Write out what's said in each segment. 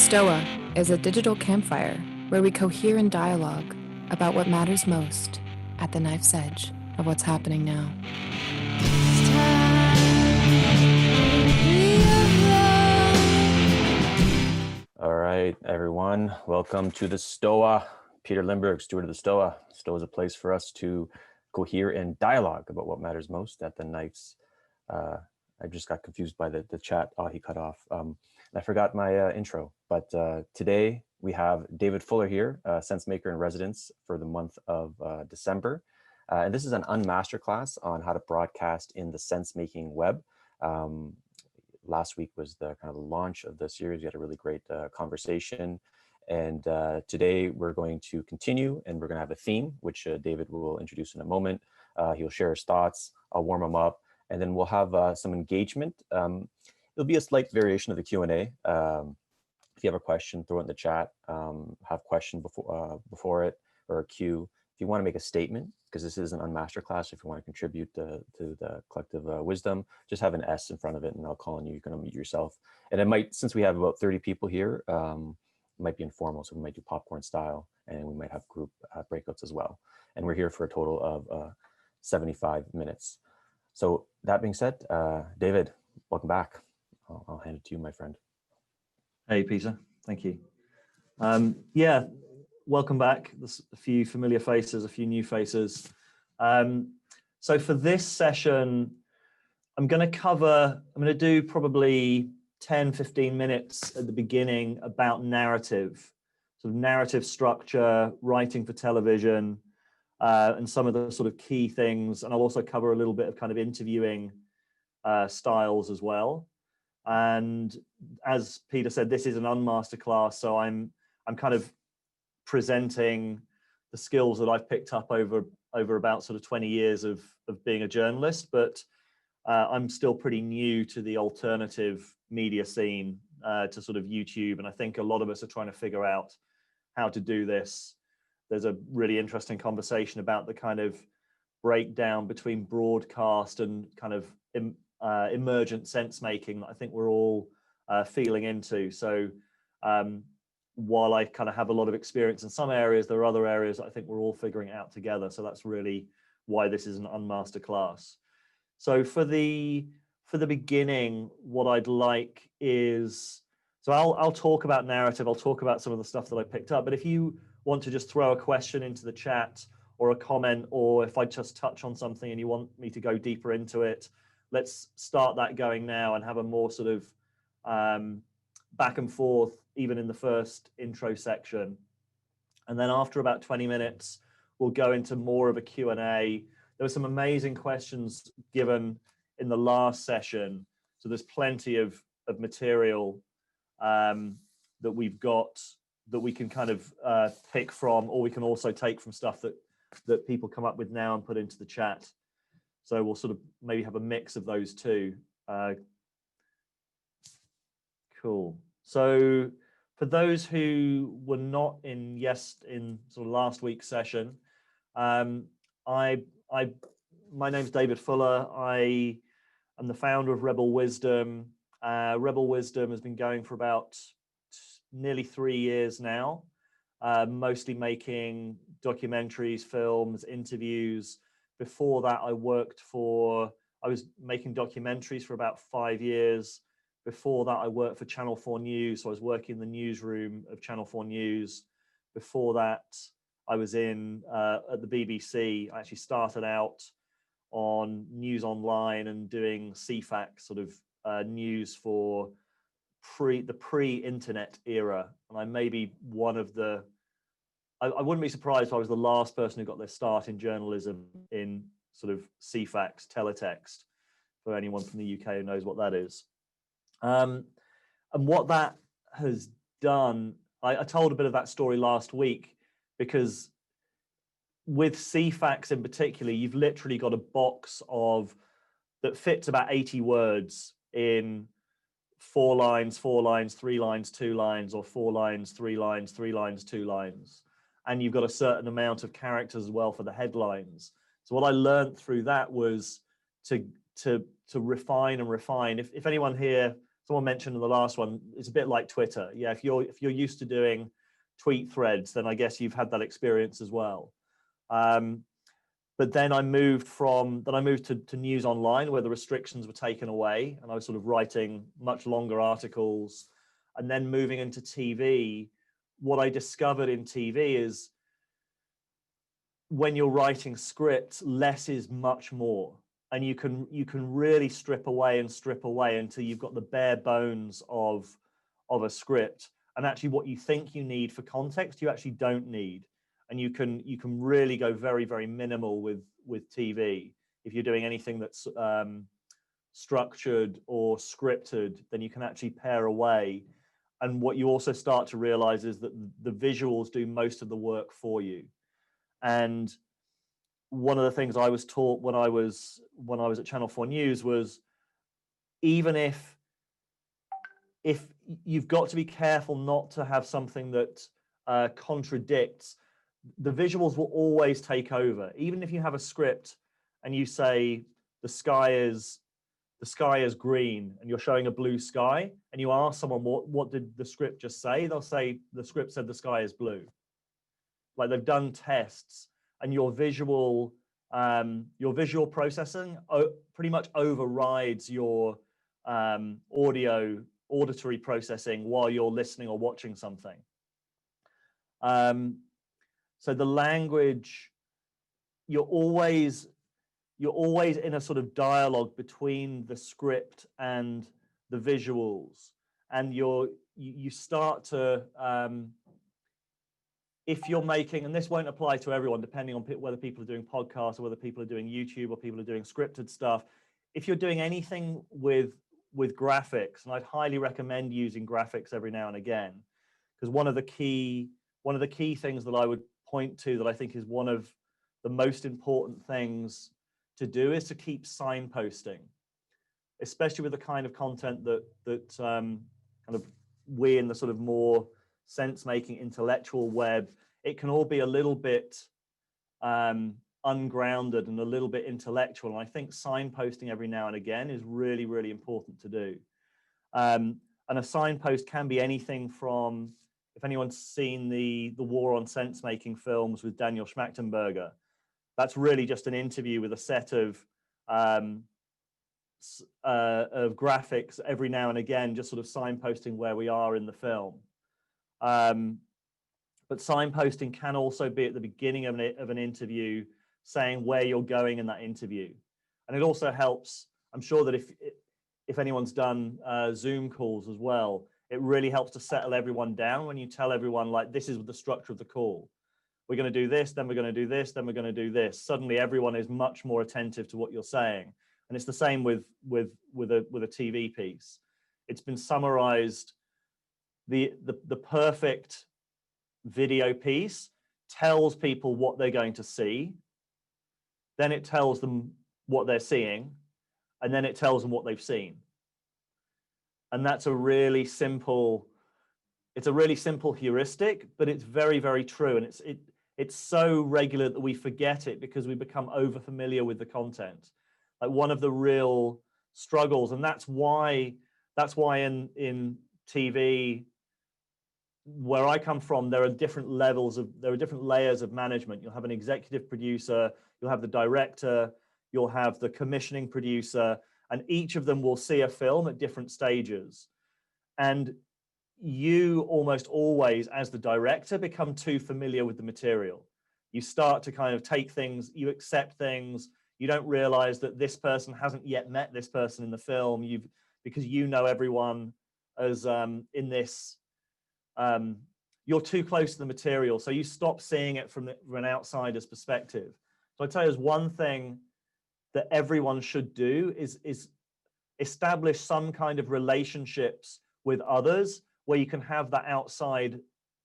Stoa is a digital campfire where we cohere in dialogue about what matters most at the knife's edge of what's happening now. All right, everyone, welcome to the Stoa. Peter Lindbergh, steward of the Stoa. Stoa is a place for us to cohere in dialogue about what matters most at the knife's. I just got confused by the chat. Oh, he cut off. I forgot my intro, but today we have David Fuller here, Sensemaker in residence for the month of December. And this is an Un-Masterclass on how to broadcast in the Sensemaking web. Last week was the kind of the launch of the series. We had a really great conversation. And today we're going to continue, and we're going to have a theme, which David will introduce in a moment. He'll share his thoughts. I'll warm him up, and then we'll have some engagement. It'll be a slight variation of the Q&A. If you have a question, throw it in the chat. Have question before it, or a cue. If you want to make a statement, because this is an Un-Masterclass, if you want to contribute to the collective wisdom, just have an S in front of it, and I'll call on you. You're going to mute yourself. And it might, since we have about 30 people here, it might be informal, so we might do popcorn style, and we might have group breakouts as well. And we're here for a total of 75 minutes. So that being said, David, welcome back. I'll hand it to you, my friend. Hey, Peter. Thank you. Yeah, welcome back. There's a few familiar faces, a few new faces. So for this session, I'm going to do probably 10, 15 minutes at the beginning about narrative, sort of narrative structure, writing for television, and some of the sort of key things. And I'll also cover a little bit of kind of interviewing styles as well. And as Peter said, this is an Un-Masterclass, so I'm kind of presenting the skills that I've picked up over about sort of 20 years of being a journalist, but I'm still pretty new to the alternative media scene, to sort of YouTube, and I think a lot of us are trying to figure out how to do this. There's a really interesting conversation about the kind of breakdown between broadcast and kind of emergent sense making that I think we're all feeling into. So while I kind of have a lot of experience in some areas, there are other areas that I think we're all figuring out together. So that's really why this is an Un-Masterclass. So for the beginning, what I'd like is, so I'll talk about narrative, I'll talk about some of the stuff that I picked up, but if you want to just throw a question into the chat or a comment, or if I just touch on something and you want me to go deeper into it, let's start that going now and have a more sort of back and forth, even in the first intro section. And then after about 20 minutes, we'll go into more of a Q&A. There were some amazing questions given in the last session. So there's plenty of material that we've got that we can kind of pick from, or we can also take from stuff that people come up with now and put into the chat. So we'll sort of maybe have a mix of those two. Cool. So for those who were not in sort of last week's session, my name's David Fuller. I am the founder of Rebel Wisdom. Rebel Wisdom has been going for about nearly 3 years now, mostly making documentaries, films, interviews. Before that, I was making documentaries for about 5 years. Before that, I worked for Channel 4 News, so I was working in the newsroom of Channel 4 News. Before that, I was at the BBC. I actually started out on News Online and doing CFAX, sort of news for the pre-internet era. And I may be one of the, I wouldn't be surprised if I was the last person who got their start in journalism in sort of CFAX, teletext, for anyone from the UK who knows what that is. And what that has done, I told a bit of that story last week, because with CFAX in particular, you've literally got a box that fits about 80 words in 4 lines, 4 lines, 3 lines, 2 lines, or 4 lines, 3 lines, 3 lines, 2 lines. And you've got a certain amount of characters as well for the headlines. So what I learned through that was to refine and refine. If anyone here someone mentioned in the last one, it's a bit like Twitter. Yeah, if you're used to doing tweet threads, then I guess you've had that experience as well. But then I moved to news online, where the restrictions were taken away, and I was sort of writing much longer articles. And then moving into TV, what I discovered in TV is when you're writing scripts, less is much more, and you can really strip away until you've got the bare bones of a script. And actually, what you think you need for context, you actually don't need. And you can really go very, very minimal with TV. If you're doing anything that's structured or scripted, then you can actually pare away. And what you also start to realize is that the visuals do most of the work for you. And one of the things I was taught when I was at Channel 4 News was, even if you've got to be careful not to have something that contradicts, the visuals will always take over. Even if you have a script and you say the sky is green and you're showing a blue sky, and you ask someone what did the script just say, they'll say the script said the sky is blue. Like, they've done tests, and your visual processing pretty much overrides your auditory processing while you're listening or watching something. So the language, you're always in a sort of dialogue between the script and the visuals, and you start to, if you're making, and this won't apply to everyone, depending on whether people are doing podcasts or whether people are doing YouTube or people are doing scripted stuff. If you're doing anything with graphics, and I'd highly recommend using graphics every now and again, because one of the key things that I would point to, that I think is one of the most important things to do, is to keep signposting, especially with the kind of content that kind of we in the sort of more sense-making intellectual web, it can all be a little bit ungrounded and a little bit intellectual. And I think signposting every now and again is really, really important to do. And a signpost can be anything from, if anyone's seen the War on Sense-Making films with Daniel Schmachtenberger, that's really just an interview with a set of graphics every now and again, just sort of signposting where we are in the film. But signposting can also be at the beginning of an interview, saying where you're going in that interview. And it also helps, I'm sure that if anyone's done Zoom calls as well, it really helps to settle everyone down when you tell everyone, like, this is the structure of the call. We're going to do this, then we're going to do this, then we're going to do this. Suddenly everyone is much more attentive to what you're saying. And it's the same with a TV piece. It's been summarized. The perfect video piece tells people what they're going to see, then it tells them what they're seeing, and then it tells them what they've seen. And that's a really simple heuristic, but it's very, very true. And it's so regular that we forget it because we become over familiar with the content. Like, one of the real struggles, and that's why in TV, where I come from, there are different layers of management. You'll have an executive producer, you'll have the director, you'll have the commissioning producer, and each of them will see a film at different stages. And you almost always, as the director, become too familiar with the material. You start to kind of take things, you accept things, you don't realize that this person hasn't yet met this person in the film, because you know everyone as in this, you're too close to the material, so you stop seeing it from an outsider's perspective. So I tell you, there's one thing that everyone should do is establish some kind of relationships with others where you can have that outside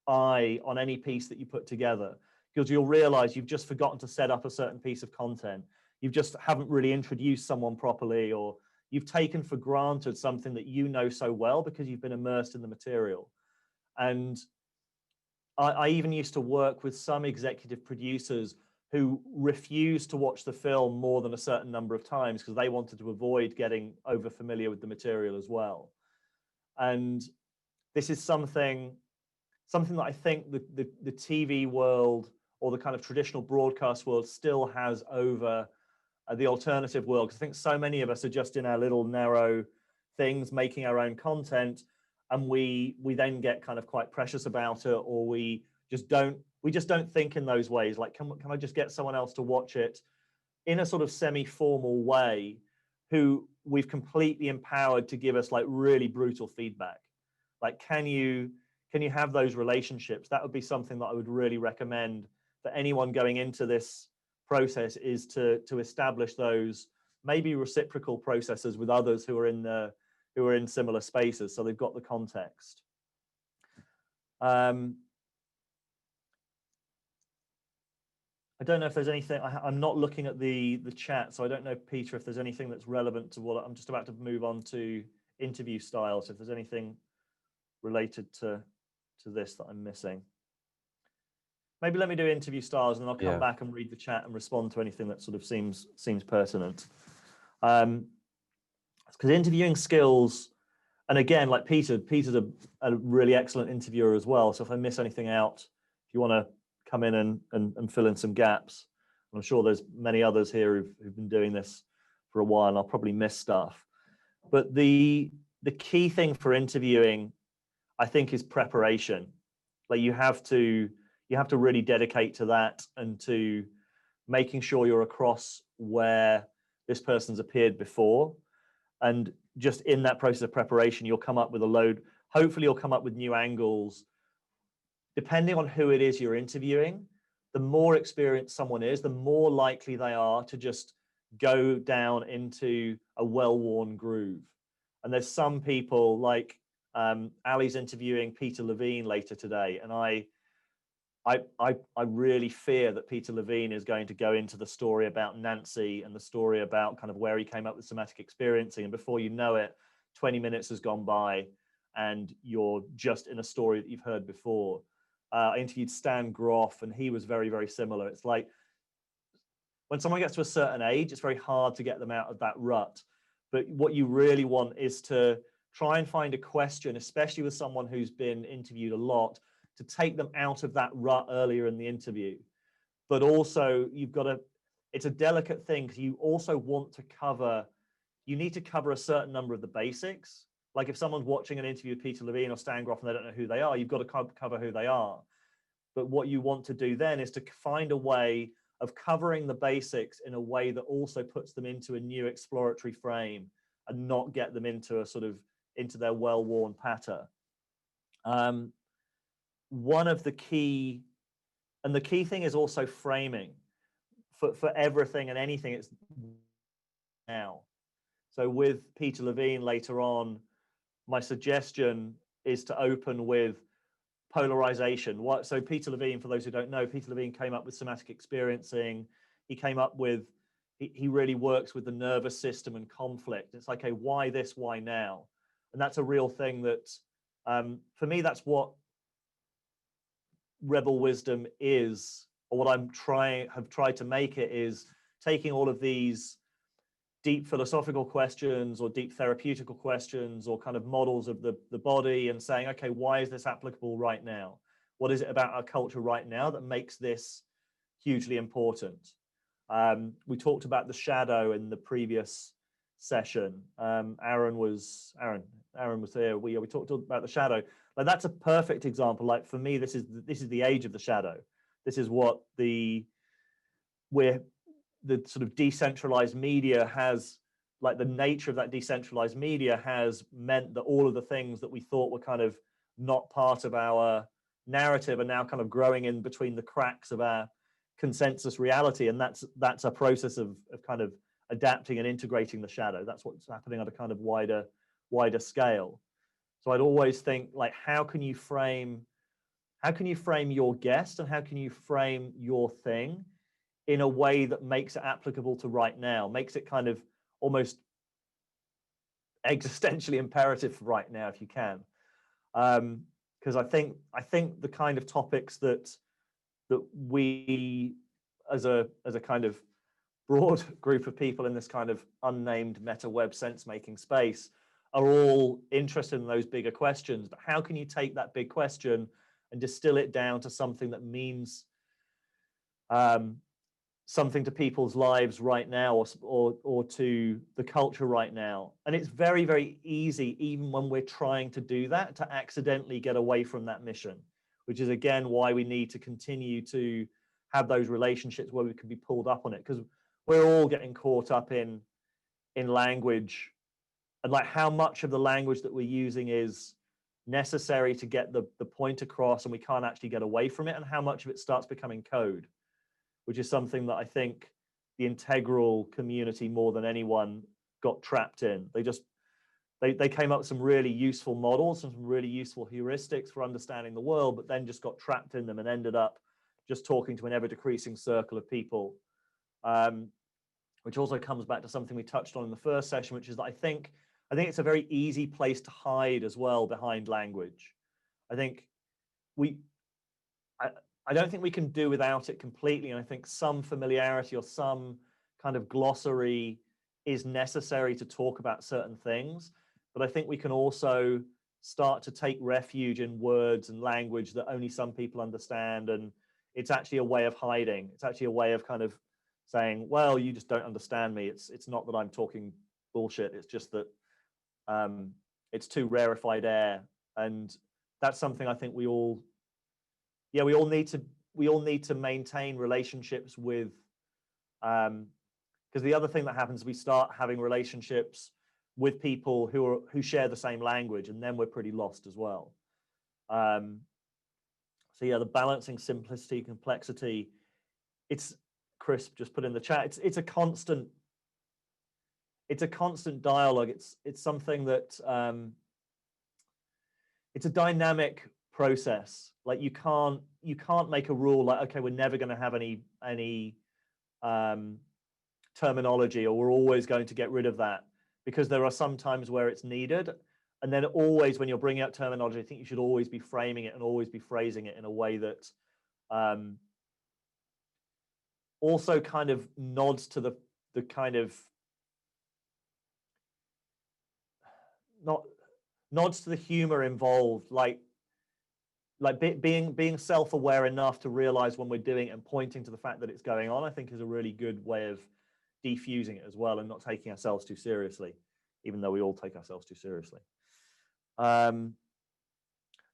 eye on any piece that you put together, because you'll realize you've just forgotten to set up a certain piece of content. You just haven't really introduced someone properly, or you've taken for granted something that you know so well because you've been immersed in the material. And I even used to work with some executive producers who refused to watch the film more than a certain number of times because they wanted to avoid getting over familiar with the material as well. And this is something that I think the TV world or the kind of traditional broadcast world still has over the alternative world. Because I think so many of us are just in our little narrow things, making our own content, and we then get kind of quite precious about it, or we just don't think in those ways. Like, can I just get someone else to watch it in a sort of semi-formal way, who we've completely empowered to give us like really brutal feedback? Like, can you have those relationships? That would be something that I would really recommend for anyone going into this process, is to establish those maybe reciprocal processes with others who are in similar spaces, so they've got the context. I don't know if there's anything. I'm not looking at the chat, so I don't know, Peter, if there's anything that's relevant to what I'm just about to move on to interview style. So if there's anything related to this that I'm missing, maybe let me do interview styles, and then I'll come back and read the chat and respond to anything that sort of seems pertinent. Because interviewing skills, and again, like Peter's a really excellent interviewer as well. So if I miss anything out, if you want to come in and fill in some gaps, I'm sure there's many others here who've been doing this for a while, and I'll probably miss stuff. But the key thing for interviewing, I think, is preparation. Like, you have to really dedicate to that, and to making sure you're across where this person's appeared before. And just in that process of preparation, you'll come up with a load. Hopefully you'll come up with new angles. Depending on who it is you're interviewing, the more experienced someone is, the more likely they are to just go down into a well-worn groove. And there's some people, like Ali's interviewing Peter Levine later today, and I really fear that Peter Levine is going to go into the story about Nancy and the story about kind of where he came up with somatic experiencing, and before you know it, 20 minutes has gone by and you're just in a story that you've heard before. I interviewed Stan Groff, and he was very, very similar. It's like, when someone gets to a certain age, it's very hard to get them out of that rut. But what you really want is to try and find a question, especially with someone who's been interviewed a lot, to take them out of that rut earlier in the interview. But also, it's a delicate thing, because you also want to you need to cover a certain number of the basics. Like, if someone's watching an interview with Peter Levine or Stan Groff and they don't know who they are, you've got to cover who they are. But what you want to do then is to find a way of covering the basics in a way that also puts them into a new exploratory frame, and not get them into their well-worn patter. One of the key thing is also framing for everything and anything. It's now. So with Peter Levine later on, my suggestion is to open with polarization. So Peter Levine, for those who don't know, Peter Levine came up with somatic experiencing. He really works with the nervous system and conflict. It's like, okay, why this, why now? And that's a real thing that, for me, that's what rebel wisdom is, or what have tried to make it, is taking all of these deep philosophical questions or deep therapeutical questions or kind of models of the body, and saying, okay, why is this applicable right now? What is it about our culture right now that makes this hugely important? We talked about the shadow in the previous session. Aaron was there. We talked about the shadow. Like, that's a perfect example. Like, for me, this is the age of the shadow. This is what the sort of decentralized media has, like, the nature of that decentralized media has meant that all of the things that we thought were kind of not part of our narrative are now kind of growing in between the cracks of our consensus reality. And that's a process of kind of adapting and integrating the shadow. That's what's happening at a kind of wider scale. So I'd always think, like, how can you frame your guest, and how can you frame your thing in a way that makes it applicable to right now, makes it kind of almost existentially imperative for right now, if you can. Because I think the kind of topics that we, as a kind of broad group of people in this kind of unnamed meta web sense making space, are all interested in those bigger questions. But how can you take that big question and distill it down to something that means something to people's lives right now, or to the culture right now? And it's very, very easy, even when we're trying to do that, to accidentally get away from that mission, which is again why we need to continue to have those relationships where we can be pulled up on it, because we're all getting caught up in language, and like how much of the language that we're using is necessary to get the point across and we can't actually get away from it, and how much of it starts becoming code, which is something that I think the integral community more than anyone got trapped in. They came up with some really useful models and some really useful heuristics for understanding the world, but then just got trapped in them and ended up just talking to an ever-decreasing circle of people, which also comes back to something we touched on in the first session, which is that I think it's a very easy place to hide as well behind language. I don't think we can do without it completely, and I think some familiarity or some kind of glossary is necessary to talk about certain things. But I think we can also start to take refuge in words and language that only some people understand, and it's actually a way of hiding. It's actually a way of kind of saying, well, you just don't understand me. It's not that I'm talking bullshit. It's just that it's too rarefied air. And that's something I think we all need to maintain relationships with, because the other thing that happens, we start having relationships with people who share the same language, and then we're pretty lost as well. So yeah, the balancing simplicity, complexity, it's, Chris just put in the chat, it's a constant dialogue. It's something that it's a dynamic process. Like you can't make a rule like, okay, we're never going to have any terminology, or we're always going to get rid of that, because there are some times where it's needed. And then always when you're bringing up terminology, I think you should always be framing it and always be phrasing it in a way that also kind of nods to the kind of nods to the humor involved, like being self-aware enough to realize when we're doing it and pointing to the fact that it's going on, I think is a really good way of defusing it as well, and not taking ourselves too seriously, even though we all take ourselves too seriously. So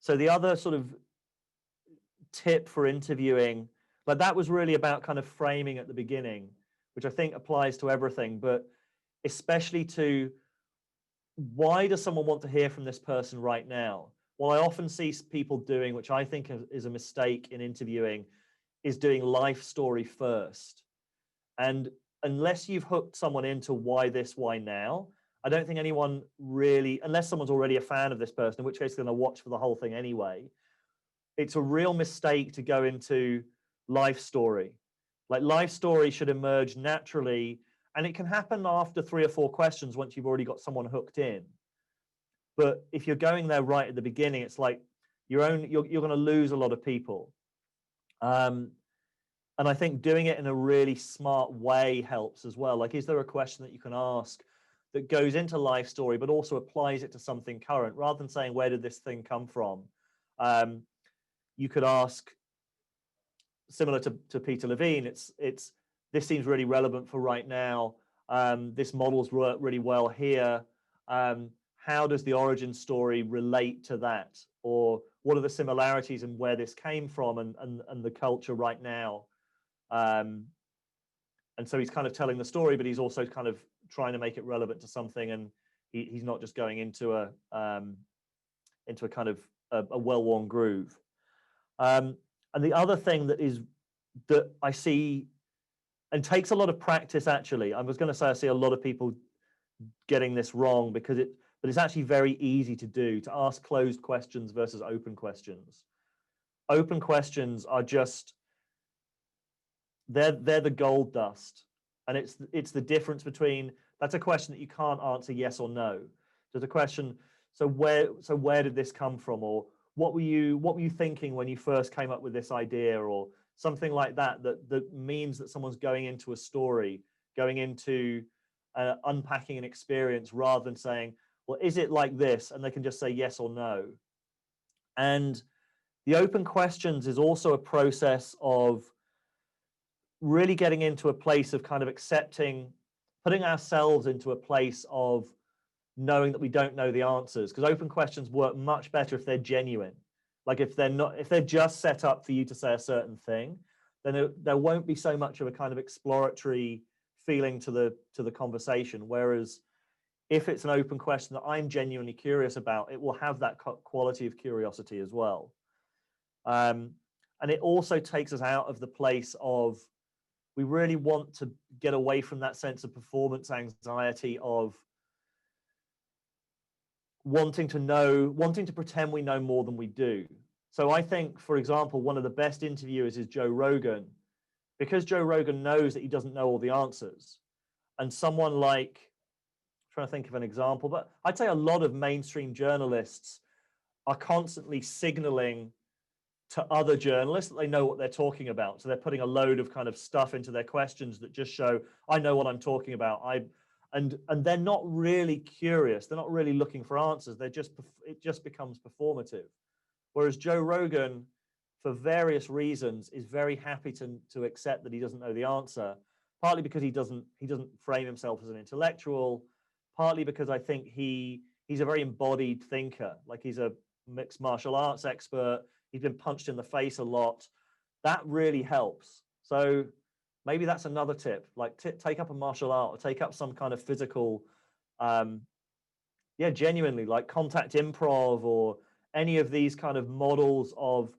the other sort of tip for interviewing, like that was really about kind of framing at the beginning, which I think applies to everything, but especially to, why does someone want to hear from this person right now? What I often see people doing, which I think is a mistake in interviewing, is doing life story first. And unless you've hooked someone into why this, why now, I don't think anyone really, unless someone's already a fan of this person, in which case they're going to watch for the whole thing anyway, it's a real mistake to go into life story. Like life story should emerge naturally, and it can happen after 3 or 4 questions once you've already got someone hooked in. But if you're going there right at the beginning, it's like you're going to lose a lot of people. And I think doing it in a really smart way helps as well. Like, is there a question that you can ask that goes into life story, but also applies it to something current, rather than saying, where did this thing come from? You could ask, similar to Peter Levine, this seems really relevant for right now. This model's worked really well here. How does the origin story relate to that? Or what are the similarities in where this came from and the culture right now? And so he's kind of telling the story, but he's also kind of trying to make it relevant to something, and he's not just going into a kind of a well-worn groove. And the other thing that I see, and takes a lot of practice actually, I was going to say I see a lot of people getting this wrong, but it's actually very easy to do, to ask closed questions versus open questions. Open questions are just, they're the gold dust, and it's the difference between, that's a question that you can't answer yes or no. There's a question, so where did this come from, or what were you thinking when you first came up with this idea, or something like that, that means that someone's going into a story, going into unpacking an experience, rather than saying, Well, is it like this? And they can just say yes or no. And the open questions is also a process of really getting into a place of kind of accepting, putting ourselves into a place of knowing that we don't know the answers, because open questions work much better if they're genuine. Like if they're just set up for you to say a certain thing, then there won't be so much of a kind of exploratory feeling to the conversation. Whereas if it's an open question that I'm genuinely curious about, it will have that quality of curiosity as well. And it also takes us out of the place of, we really want to get away from that sense of performance anxiety of wanting to pretend we know more than we do. So I think, for example, one of the best interviewers is Joe Rogan, because Joe Rogan knows that he doesn't know all the answers. And someone like, I'm trying to think of an example, but I'd say a lot of mainstream journalists are constantly signaling to other journalists that they know what they're talking about. So they're putting a load of kind of stuff into their questions that just show, I know what I'm talking about. And they're not really curious. They're not really looking for answers. It just becomes performative. Whereas Joe Rogan, for various reasons, is very happy to accept that he doesn't know the answer, partly because he doesn't frame himself as an intellectual, partly because I think he's a very embodied thinker. Like, he's a mixed martial arts expert. He's been punched in the face a lot. That really helps. So maybe that's another tip, like take up a martial art or take up some kind of physical, genuinely, like contact improv or any of these kind of models of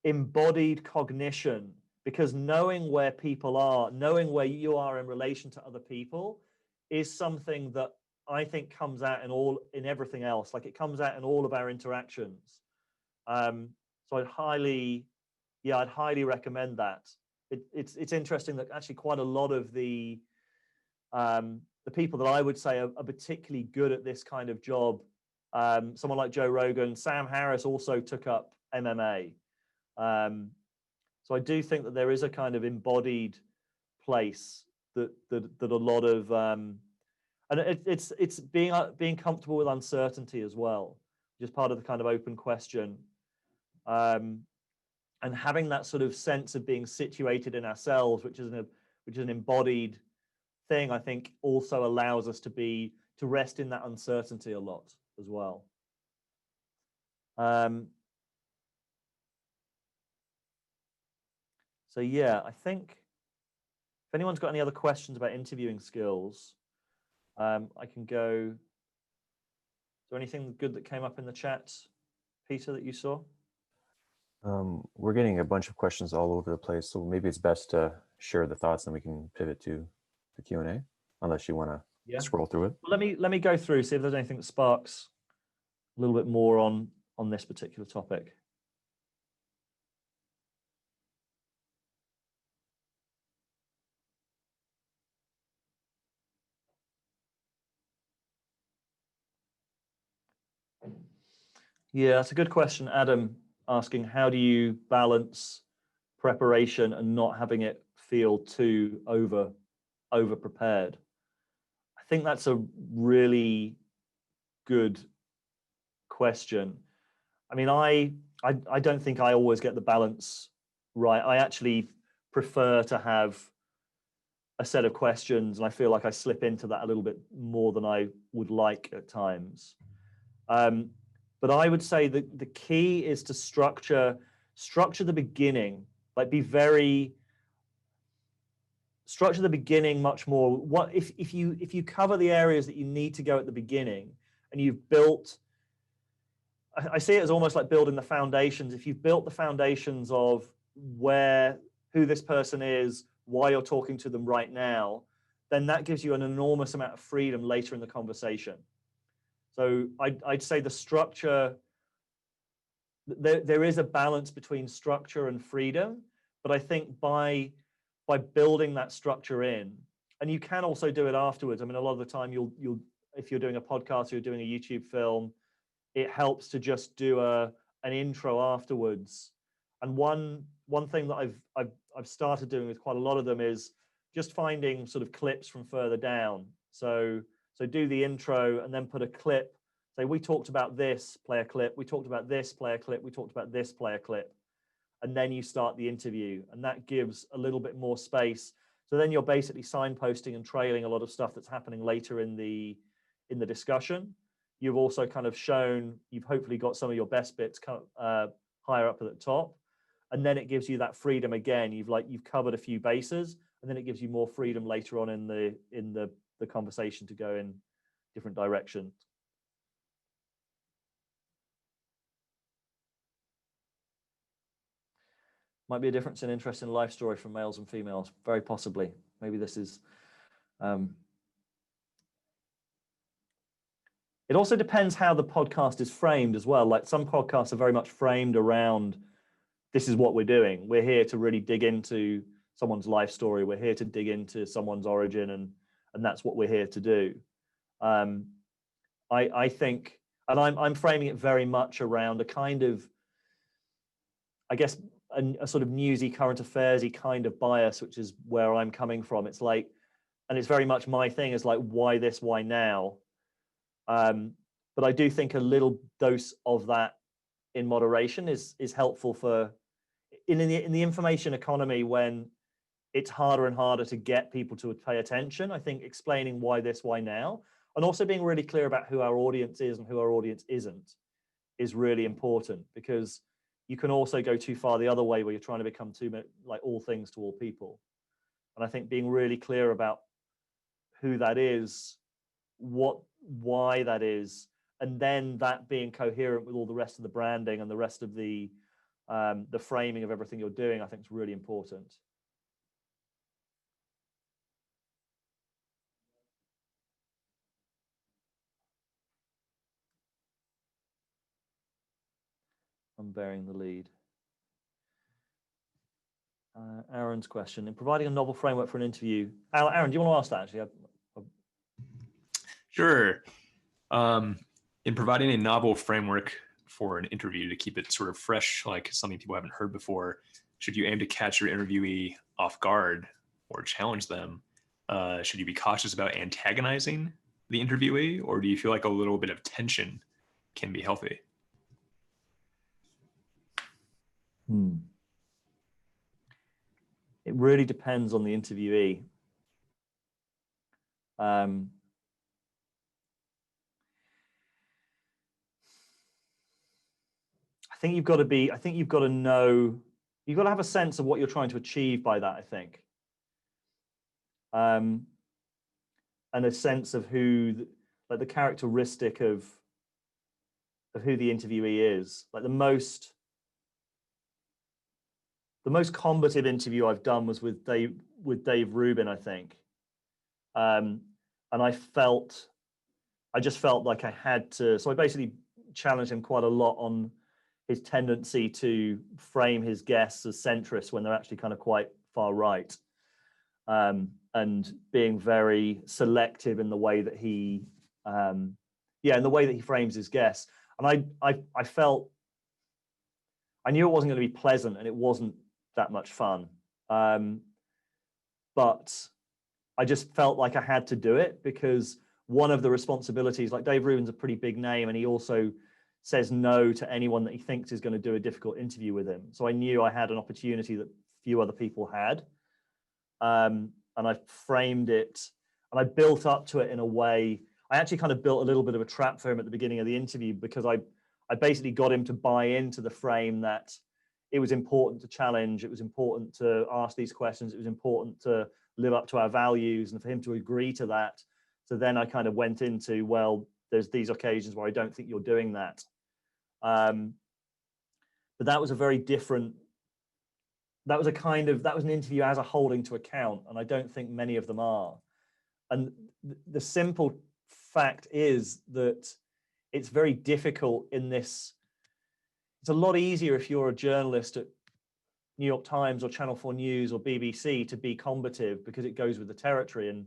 embodied cognition, because knowing where people are, knowing where you are in relation to other people, is something that I think comes out in everything else. Like, it comes out in all of our interactions. So I'd highly recommend that. It's interesting that actually quite a lot of the people that I would say are particularly good at this kind of job, someone like Joe Rogan, Sam Harris also took up MMA. So I do think that there is a kind of embodied place that a lot of and it's being comfortable with uncertainty as well, which is part of the kind of open question, and having that sort of sense of being situated in ourselves, which is an embodied thing, I think also allows us to rest in that uncertainty a lot as well. So yeah, I think if anyone's got any other questions about interviewing skills, I can go. Is there anything good that came up in the chat, Peter, that you saw? We're getting a bunch of questions all over the place, so maybe it's best to share the thoughts and we can pivot to the Q&A, unless you want to scroll through it. Well, let me go through, see if there's anything that sparks a little bit more on this particular topic. Yeah, that's a good question, Adam, asking how do you balance preparation and not having it feel too over prepared. I think that's a really good question. I mean, I don't think I always get the balance right. I actually prefer to have a set of questions, and I feel like I slip into that a little bit more than I would like at times. But I would say that the key is to structure the beginning, like structure the beginning much more. What if you cover the areas that you need to go at the beginning, and you've built, I see it as almost like building the foundations. If you've built the foundations of who this person is, why you're talking to them right now, then that gives you an enormous amount of freedom later in the conversation. So I'd say the structure, there is a balance between structure and freedom, but I think by building that structure in, and you can also do it afterwards. I mean, a lot of the time you'll if you're doing a podcast or you're doing a YouTube film, it helps to just do an intro afterwards. And one thing that I've started doing with quite a lot of them is just finding sort of clips from further down. So So do the intro and then put a clip. Say, we talked about this, play a clip. We talked about this, play a clip. We talked about this, play a clip. And then you start the interview, and that gives a little bit more space. So then you're basically signposting and trailing a lot of stuff that's happening later in the discussion. You've also kind of shown, you've hopefully got some of your best bits higher up at the top. And then it gives you that freedom again. You've covered a few bases, and then it gives you more freedom later on in the conversation to go in different directions. Might be a difference in interest in life story from males and females, very possibly. Maybe this is. It also depends how the podcast is framed as well. Like some podcasts are very much framed around, this is what we're doing. We're here to really dig into someone's life story. We're here to dig into someone's origin, and that's what we're here to do. I think, and I'm framing it very much around a kind of, I guess, a sort of newsy, current affairs-y kind of bias, which is where I'm coming from. It's like, and it's very much my thing, is like, why this, why now? But I do think a little dose of that in moderation is helpful for in the information economy, when it's harder and harder to get people to pay attention. I think explaining why this, why now, and also being really clear about who our audience is and who our audience isn't is really important, because you can also go too far the other way where you're trying to become too much like all things to all people. And I think being really clear about who that is, why that is, and then that being coherent with all the rest of the branding and the rest of the framing of everything you're doing, I think is really important. I'm bearing the lead. Aaron's question: in providing a novel framework for an interview, Aaron, do you want to ask that actually? Sure. In providing a novel framework for an interview to keep it sort of fresh, like something people haven't heard before, should you aim to catch your interviewee off guard or challenge them? Should you be cautious about antagonizing the interviewee, or do you feel like a little bit of tension can be healthy? It really depends on the interviewee. I think you've got to know, you've got to have a sense of what you're trying to achieve by that, I think. And a sense of who, like the characteristic of who the interviewee is. Like the most combative interview I've done was with Dave Rubin, I think. And I just felt like I had to, so I basically challenged him quite a lot on his tendency to frame his guests as centrist when they're actually kind of quite far right, and being very selective in the way that he, in the way that he frames his guests. And I felt, I knew it wasn't going to be pleasant, and it wasn't that much fun, but I just felt like I had to do it, because one of the responsibilities, like Dave Rubin's a pretty big name, and he also says no to anyone that he thinks is going to do a difficult interview with him. So I knew I had an opportunity that few other people had. And I framed it, and I built up to it in a way. I actually kind of built a little bit of a trap for him at the beginning of the interview, because I basically got him to buy into the frame that it was important to challenge, it was important to ask these questions, it was important to live up to our values, and for him to agree to that. So then I kind of went into, well, there's these occasions where I don't think you're doing that. But that was a very different, that was an interview as a holding to account, and I don't think many of them are. And the simple fact is that it's very difficult in this. It's a lot easier if you're a journalist at New York Times or Channel 4 News or BBC to be combative, because it goes with the territory, and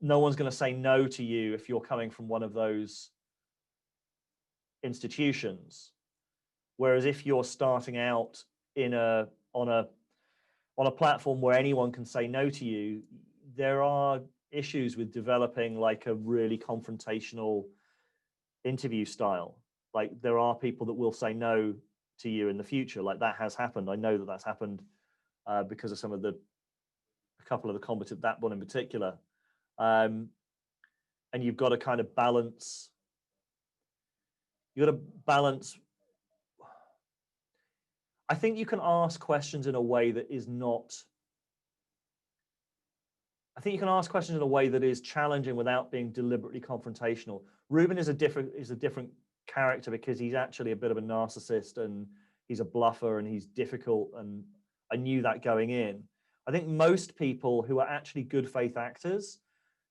no one's going to say no to you if you're coming from one of those institutions. Whereas if you're starting out on a platform where anyone can say no to you, there are issues with developing like a really confrontational interview style. Like there are people that will say no to you in the future. Like that has happened. I know that that's happened because of a couple of the combative, that one in particular. And you've got to kind of balance. You got to balance. I think you can ask questions in a way that is not. I think you can ask questions in a way that is challenging without being deliberately confrontational. Ruben is a different character because he's actually a bit of a narcissist and he's a bluffer and he's difficult, and I knew that going in. I think most people who are actually good faith actors,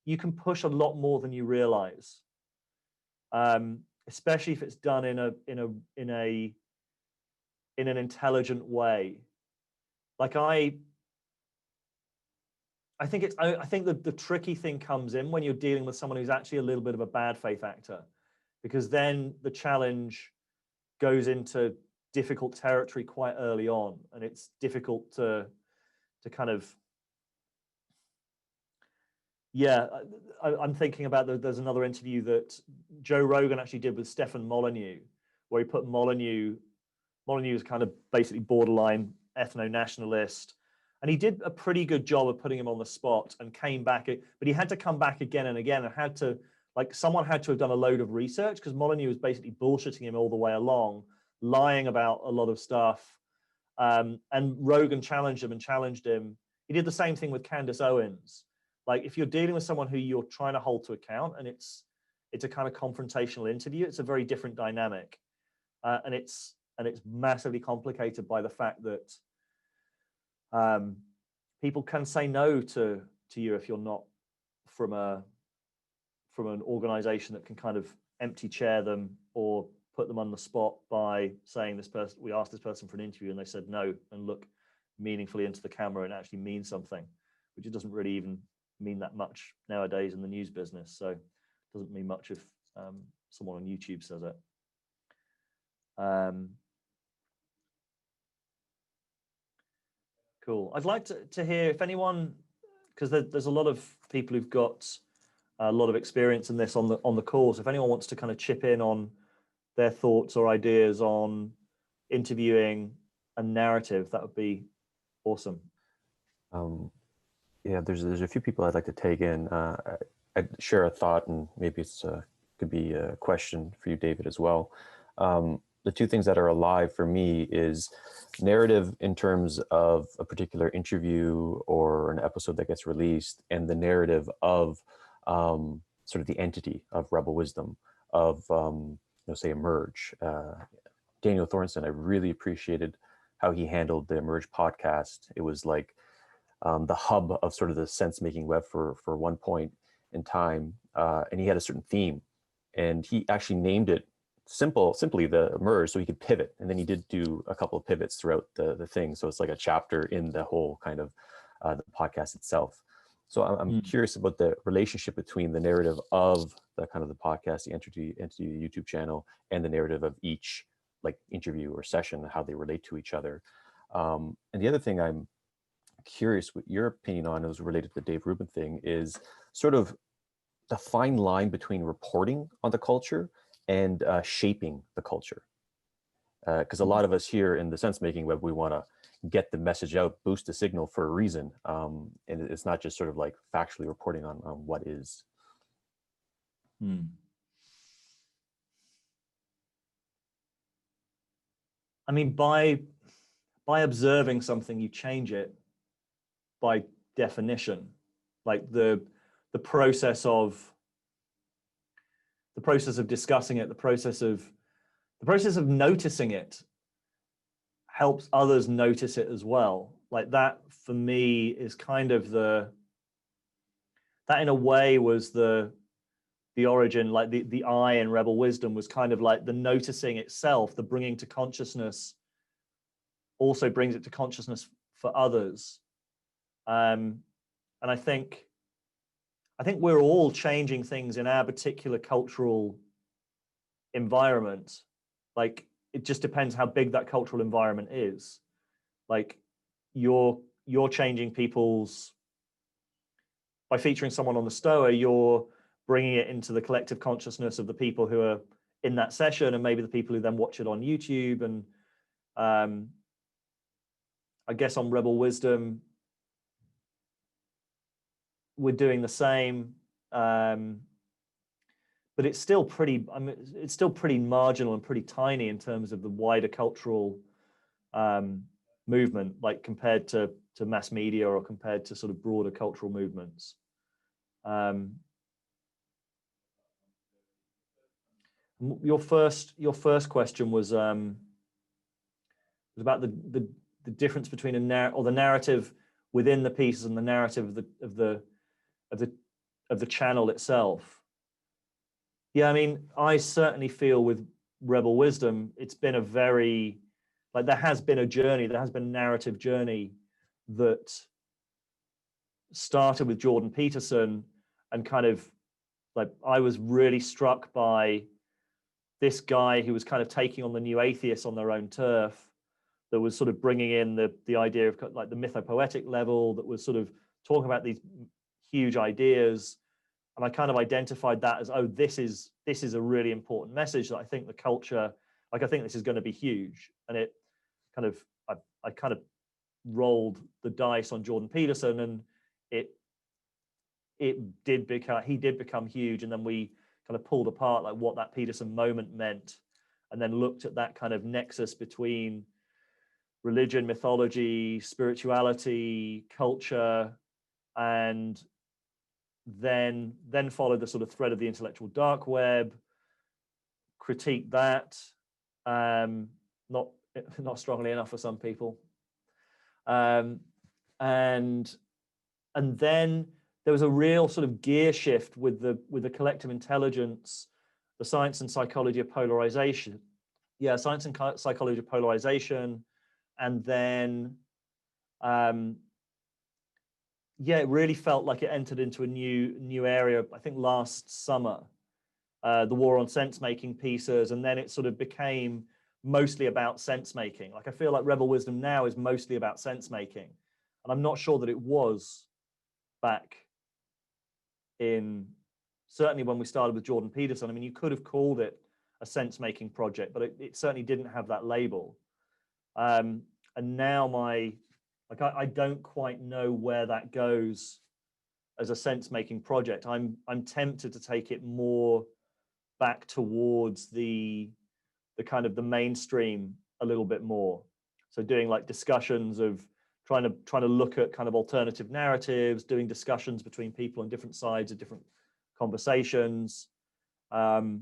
you can push a lot more than you realize, especially if it's done in an intelligent way. Like I think the tricky thing comes in when you're dealing with someone who's actually a little bit of a bad faith actor, because then the challenge goes into difficult territory quite early on, and it's difficult to kind of. Yeah, I'm thinking about there's another interview that Joe Rogan actually did with Stefan Molyneux, where he put Molyneux is kind of basically borderline ethno-nationalist, and he did a pretty good job of putting him on the spot and came back, but he had to come back again and again, and had to, like, someone had to have done a load of research because Molyneux was basically bullshitting him all the way along, lying about a lot of stuff, and Rogan challenged him. He did the same thing with Candace Owens. Like, if you're dealing with someone who you're trying to hold to account, and it's a kind of confrontational interview, it's a very different dynamic, and it's massively complicated by the fact that people can say no to you if you're not from an organization that can kind of empty chair them or put them on the spot by saying, we asked this person for an interview and they said no, and look meaningfully into the camera and actually mean something, which it doesn't really even mean that much nowadays in the news business. So it doesn't mean much if someone on YouTube says it. Cool. I'd like to hear if anyone, because there's a lot of people who've got a lot of experience in this on the calls. If anyone wants to kind of chip in on their thoughts or ideas on interviewing a narrative, that would be awesome. Yeah, there's a few people I'd like to take in. I'd share a thought, and maybe it's could be a question for you, David, as well. The two things that are alive for me is narrative in terms of a particular interview or an episode that gets released, and the narrative of sort of the entity of Rebel Wisdom, of say Emerge. Daniel Thornton, I really appreciated how he handled the Emerge podcast. It was like the hub of sort of the Sensemaking web for one point in time, and he had a certain theme, and he actually named it simply the Emerge, so he could pivot, and then he did do a couple of pivots throughout the thing, so it's like a chapter in the whole kind of the podcast itself. So I'm curious about the relationship between the narrative of the kind of the podcast, the entity YouTube channel, and the narrative of each like interview or session, and how they relate to each other. And the other thing I'm curious what your opinion on, is related to the Dave Rubin thing, is sort of the fine line between reporting on the culture and shaping the culture. Because a lot of us here in the Sensemaking web, we want to get the message out, boost the signal for a reason. And it's not just sort of like factually reporting on what is. I mean, by observing something, you change it by definition. Like the process of discussing it, the process of noticing it helps others notice it as well. Like that for me is kind of that in a way was the origin, like the I in Rebel Wisdom was kind of like the noticing itself, the bringing to consciousness also brings it to consciousness for others. And I think we're all changing things in our particular cultural environment. Like it just depends how big that cultural environment is. Like you're changing people's by featuring someone on the Stoa, you're bringing it into the collective consciousness of the people who are in that session, and maybe the people who then watch it on YouTube. And I guess on Rebel Wisdom, we're doing the same, but it's still pretty. I mean, it's still pretty marginal and pretty tiny in terms of the wider cultural movement, like compared to mass media or compared to sort of broader cultural movements. Your first question was about the difference between the narrative within the pieces and the narrative of the channel itself. Yeah, I mean, I certainly feel with Rebel Wisdom, it's been a very, like, there has been a journey, there has been a narrative journey that started with Jordan Peterson, and kind of like, I was really struck by this guy who was kind of taking on the new atheists on their own turf, that was sort of bringing in the idea of like the mythopoetic level, that was sort of talking about these huge ideas. And I kind of identified that as, oh, this is a really important message that I think the culture, like, I think this is going to be huge. And it kind of, I kind of rolled the dice on Jordan Peterson, and he did become huge. And then we kind of pulled apart like what that Peterson moment meant, and then looked at that kind of nexus between religion, mythology, spirituality, culture, and then followed the sort of thread of the intellectual dark web, critiqued that, not strongly enough for some people, and then there was a real sort of gear shift with the collective intelligence, the science and psychology of polarization. Yeah, science and psychology of polarization. And then, yeah, it really felt like it entered into a new area, I think last summer, the war on sense-making pieces. And then it sort of became mostly about sense-making. Like, I feel like Rebel Wisdom now is mostly about sense-making. And I'm not sure that it was back in, certainly when we started with Jordan Peterson. I mean, you could have called it a sense-making project, but it certainly didn't have that label. And now I don't quite know where that goes as a sense-making project. I'm tempted to take it more back towards the kind of the mainstream a little bit more. So doing like discussions of trying to look at kind of alternative narratives, doing discussions between people on different sides of different conversations. But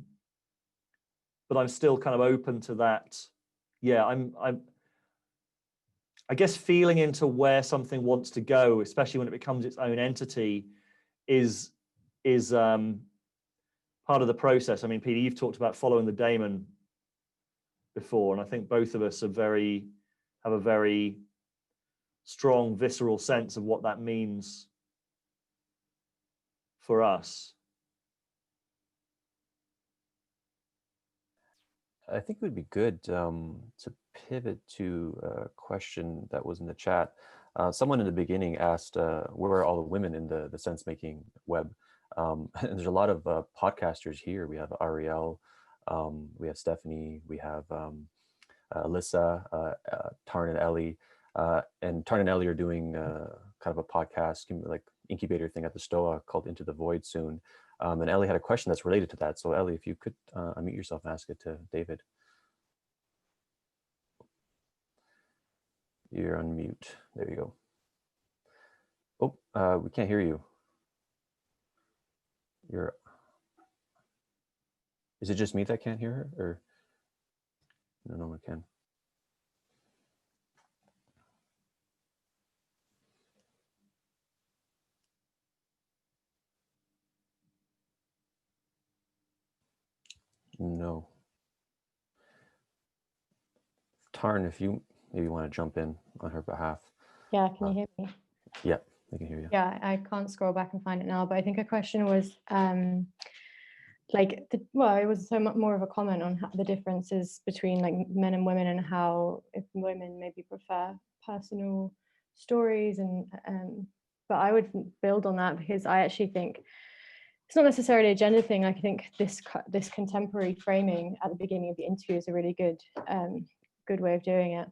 I'm still kind of open to that. Yeah, I guess feeling into where something wants to go, especially when it becomes its own entity, is part of the process. I mean, Peter, you've talked about following the daemon before, and I think both of us have a very strong, visceral sense of what that means for us. I think it would be good to pivot to a question that was in the chat. Someone in the beginning asked, where are all the women in the sense-making web? And there's a lot of podcasters here. We have Ariel, we have Stephanie, we have Alyssa, Tarn and Ellie. And Tarn and Ellie are doing kind of a podcast, like incubator thing at the Stoa called Into the Void soon. And Ellie had a question that's related to that. So Ellie, if you could unmute yourself and ask it to David. You're on mute. There you go. Oh, we can't hear you. Is it just me that can't hear her, or no one can? No. Tarn, if you maybe want to jump in on her behalf. Yeah, can you hear me? Yeah, I can hear you. Yeah, I can't scroll back and find it now, but I think a question was it was so much more of a comment on the differences between like men and women, and how if women maybe prefer personal stories, and but but I would build on that, because I actually think it's not necessarily a gender thing. I think this contemporary framing at the beginning of the interview is a really good way of doing it.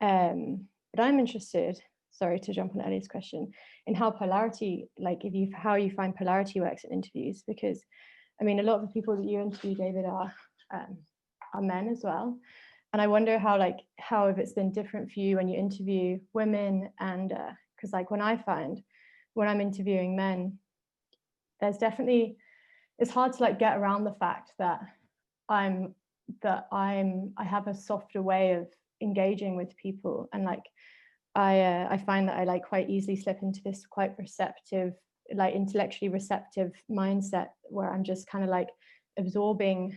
But I'm interested, sorry to jump on Ellie's question, in how polarity, like how you find polarity works in interviews, because I mean, a lot of the people that you interview, David, are men as well. And I wonder how if it's been different for you when you interview women, and because like when I'm interviewing men, there's definitely, it's hard to like get around the fact that I have a softer way of engaging with people, and like I find that I like quite easily slip into this quite receptive, like intellectually receptive mindset where I'm just kind of like absorbing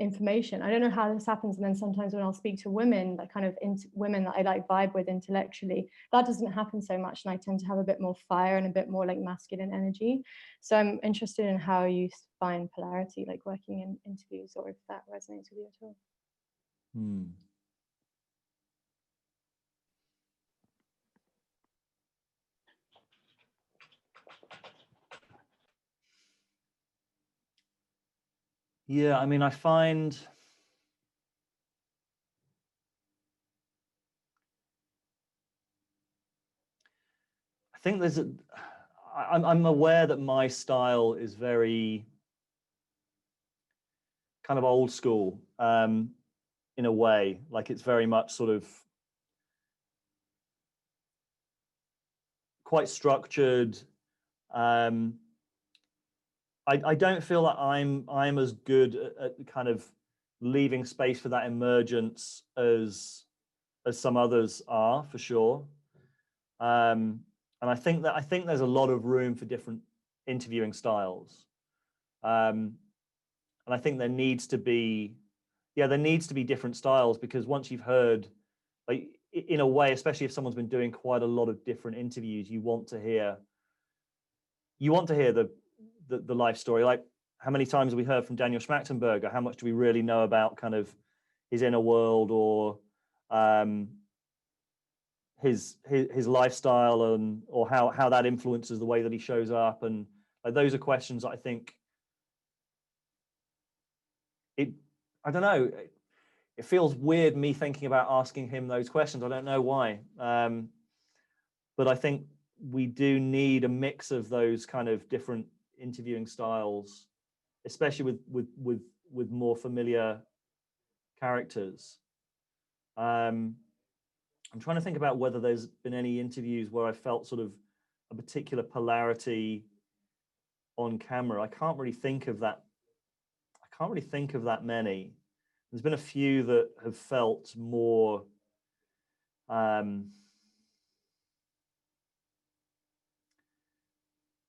information. I don't know how this happens. And then sometimes when I'll speak to women, like kind of women that I like vibe with intellectually, that doesn't happen so much. And I tend to have a bit more fire and a bit more like masculine energy. So I'm interested in how you find polarity, like working in interviews, or if that resonates with you at all. Yeah, I mean, I think I'm aware that my style is very kind of old school in a way, like it's very much sort of quite structured. I don't feel that I'm as good at kind of leaving space for that emergence as some others are, for sure. And I think there's a lot of room for different interviewing styles. And I think there needs to be different styles, because once you've heard, like in a way, especially if someone's been doing quite a lot of different interviews, you want to hear the life story. Like, how many times have we heard from Daniel Schmachtenberger? How much do we really know about kind of his inner world, or his lifestyle, and or how that influences the way that he shows up? And like, those are questions that I think I don't know, it feels weird me thinking about asking him those questions. I don't know why, but I think we do need a mix of those kind of different interviewing styles, especially with more familiar characters. I'm trying to think about whether there's been any interviews where I felt sort of a particular polarity on camera. I can't really think of that many. There's been a few that have felt more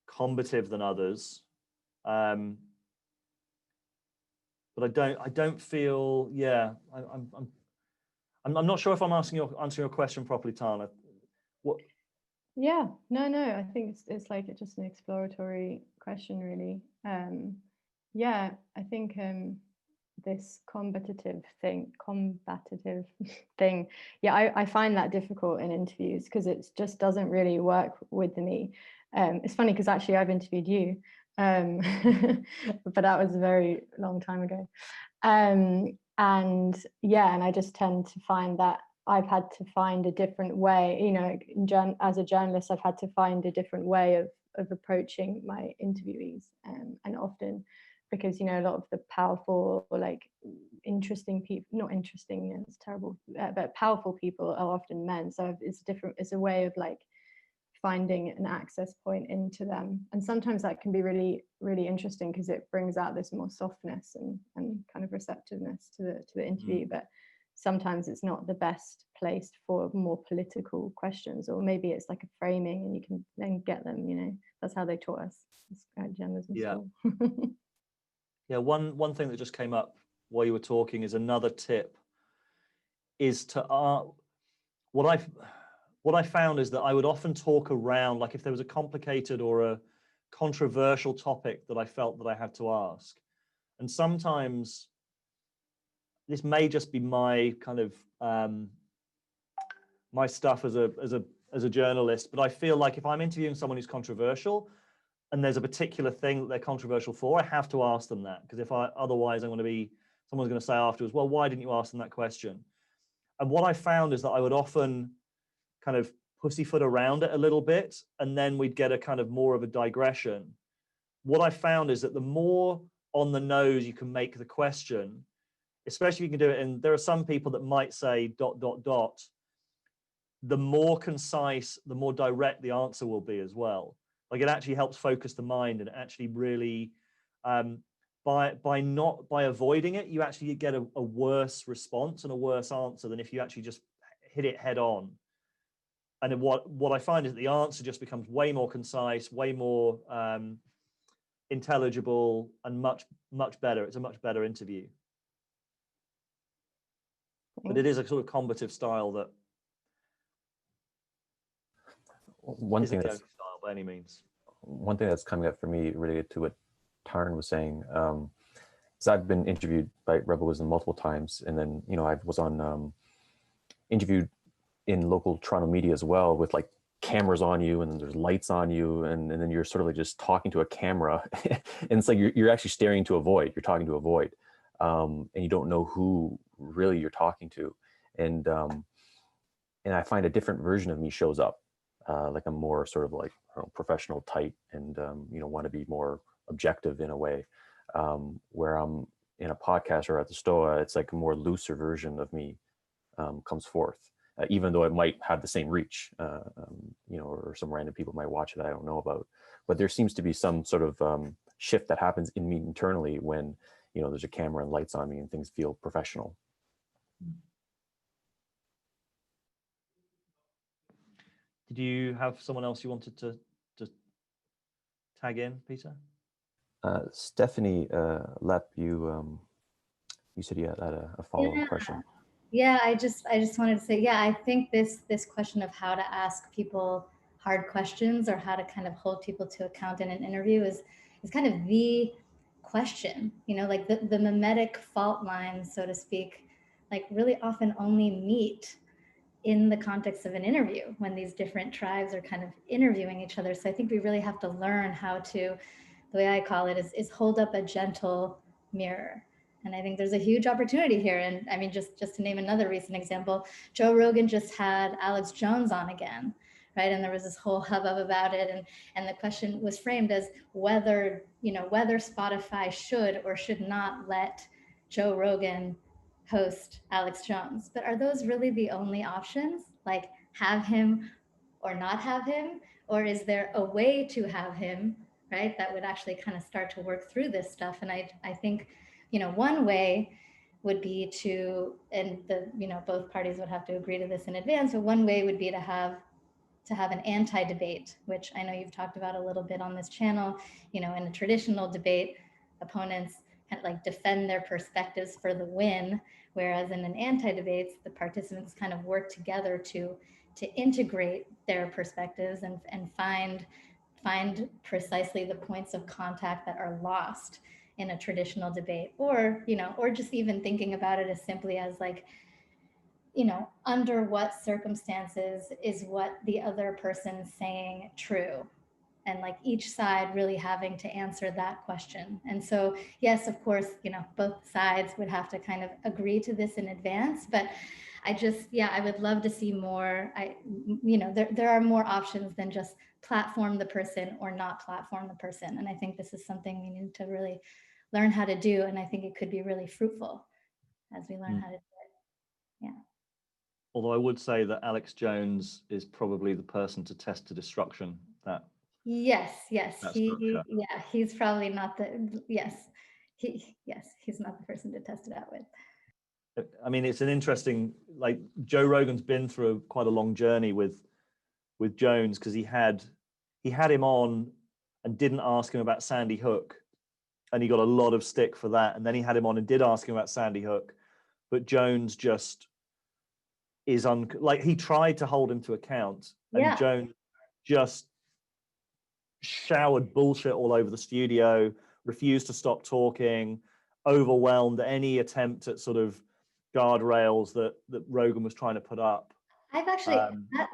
combative than others, but I don't feel. Yeah, I'm not sure if I'm answering your question properly, Tana. What? Yeah, no, I think it's like it's just an exploratory question, really. Yeah, I think this combative thing, yeah, I find that difficult in interviews, because it just doesn't really work with me. It's funny because actually I've interviewed you, but that was a very long time ago. And yeah, and I just tend to find that I've had to find a different way, you know, as a journalist, I've had to find a different way of approaching my interviewees, and often because, you know, a lot of the powerful, or like interesting people, not interesting, it's terrible, but powerful people are often men. So it's a way of like finding an access point into them. And sometimes that can be really, really interesting, because it brings out this more softness and kind of receptiveness to the interview. But sometimes it's not the best place for more political questions, or maybe it's like a framing and you can then get them, you know. That's how they taught us journalism school. Yeah, one thing that just came up while you were talking is another tip is to what I found is that I would often talk around, like if there was a complicated or a controversial topic that I felt that I had to ask. And sometimes this may just be my kind of my stuff as as a journalist, but I feel like if I'm interviewing someone who's controversial and there's a particular thing that they're controversial for, I have to ask them that, because otherwise someone's going to say afterwards, well, why didn't you ask them that question? And what I found is that I would often kind of pussyfoot around it a little bit, and then we'd get a kind of more of a digression. What I found is that the more on the nose you can make the question, especially if you can do it, and there are some people that might say ... the more concise, the more direct the answer will be as well. Like, it actually helps focus the mind, and it actually really, by avoiding it, you actually get a worse response and a worse answer than if you actually just hit it head on. And what I find is that the answer just becomes way more concise, way more intelligible, and much better. It's a much better interview. But it is a sort of combative style that one thing isn't the that's only style by any means. One thing that's coming up for me related to what Taryn was saying, is I've been interviewed by Rebel Wisdom multiple times, and then I was on interviewed in local Toronto media as well, with like cameras on you, and then there's lights on you, and then you're sort of like just talking to a camera, and it's like you're actually staring into a void. You're talking to a void, and you don't know who really you're talking to, and I find a different version of me shows up. Like I'm more sort of like professional type, and want to be more objective in a way, where I'm in a podcast or at the Stoa, it's like a more looser version of me comes forth, even though it might have the same reach, or some random people might watch it that I don't know about. But there seems to be some sort of shift that happens in me internally when there's a camera and lights on me and things feel professional. Did you have someone else you wanted to tag in, Peter? Stephanie Lepp, you said you had a follow-up question. Yeah, I just wanted to say, yeah, I think this question of how to ask people hard questions, or how to kind of hold people to account in an interview is kind of the question, like the mimetic fault lines, so to speak, like really often only meet in the context of an interview when these different tribes are kind of interviewing each other. So I think we really have to learn how to, the way I call it is hold up a gentle mirror. And I think there's a huge opportunity here. And I mean, just to name another recent example, Joe Rogan just had Alex Jones on again, right? And there was this whole hubbub about it. And the question was framed as whether Spotify should or should not let Joe Rogan host Alex Jones. But are those really the only options? Like, have him or not have him? Or is there a way to have him, right, that would actually kind of start to work through this stuff? And I think, one way would be to, and both parties would have to agree to this in advance, but one way would be to have an anti-debate, which I know you've talked about a little bit on this channel. In a traditional debate, opponents kind of like defend their perspectives for the win, whereas in an anti-debate, the participants kind of work together to integrate their perspectives and find precisely the points of contact that are lost in a traditional debate, or just even thinking about it as simply as like, under what circumstances is what the other person saying true? And like each side really having to answer that question. And so, yes, of course, both sides would have to kind of agree to this in advance, but I would love to see more. There are more options than just platform the person or not platform the person. And I think this is something we need to really learn how to do. And I think it could be really fruitful as we learn how to do it. Yeah. Although I would say that Alex Jones is probably the person to test to destruction. Yes. He's probably not he's not the person to test it out with. I mean, it's an interesting, like, Joe Rogan's been through quite a long journey with Jones, because he had him on and didn't ask him about Sandy Hook, and he got a lot of stick for that. And then he had him on and did ask him about Sandy Hook, but Jones just is he tried to hold him to account, and Jones just showered bullshit all over the studio, refused to stop talking, overwhelmed any attempt at sort of guardrails that Rogan was trying to put up. I've actually,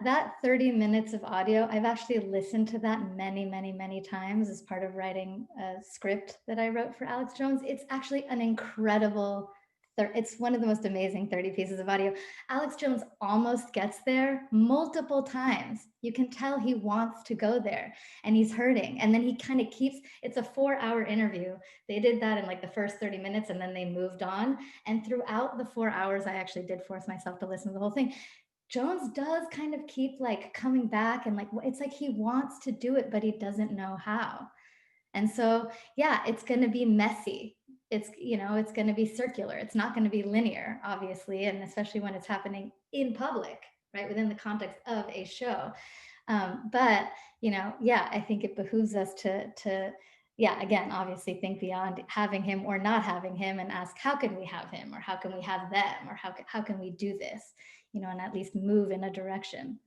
that 30 minutes of audio, I've actually listened to that many, many, many times as part of writing a script that I wrote for Alex Jones. It's actually an incredible, it's one of the most amazing 30 pieces of audio. Alex Jones almost gets there multiple times. You can tell he wants to go there and he's hurting. And then he kind of keeps, it's a 4-hour interview. They did that in like the first 30 minutes and then they moved on. And throughout the 4 hours, I actually did force myself to listen to the whole thing. Jones does kind of keep like coming back and like, it's like he wants to do it, but he doesn't know how. And so, yeah, it's going to be messy. It's, you know, it's going to be circular. It's not going to be linear, obviously. And especially when it's happening in public, right? Within the context of a show. But, you know, yeah, I think it behooves us to, yeah, again, obviously think beyond having him or not having him and ask, how can we have him or how can we have them or how can we do this? You know, and at least move in a direction.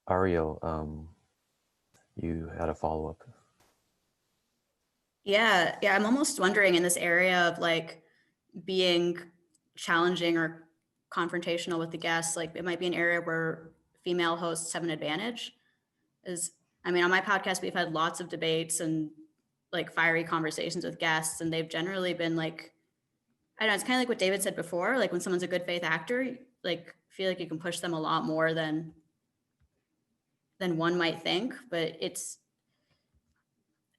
Ariel, you had a follow-up. Yeah, I'm almost wondering in this area of like being challenging or confrontational with the guests, like it might be an area where female hosts have an advantage. I mean, on my podcast, we've had lots of debates and like fiery conversations with guests, and they've generally been like, I don't know, it's kind of like what David said before, like when someone's a good faith actor, like feel like you can push them a lot more than one might think, but it's,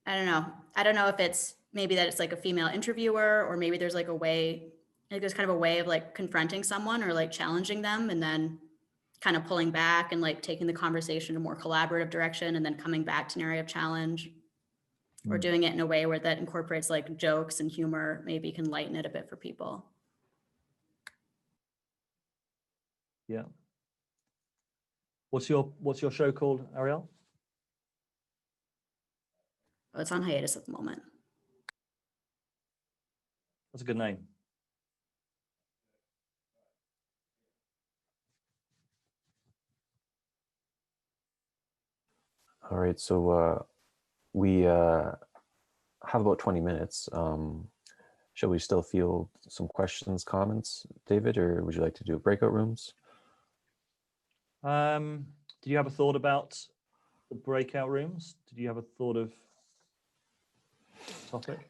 I don't know if it's maybe that it's like a female interviewer, or maybe there's like a way, like there's kind of a way of like confronting someone or like challenging them and then kind of pulling back and like taking the conversation in a more collaborative direction and then coming back to an area of challenge, or doing it in a way where that incorporates like jokes and humor, maybe can lighten it a bit for people. Yeah. What's your show called, Ariel? Oh, it's on hiatus at the moment. That's a good name. All right, so we have about 20 minutes. Shall we still field some questions, comments, David, or would you like to do breakout rooms? Did you have a thought about the breakout rooms? Did you have a thought of topic?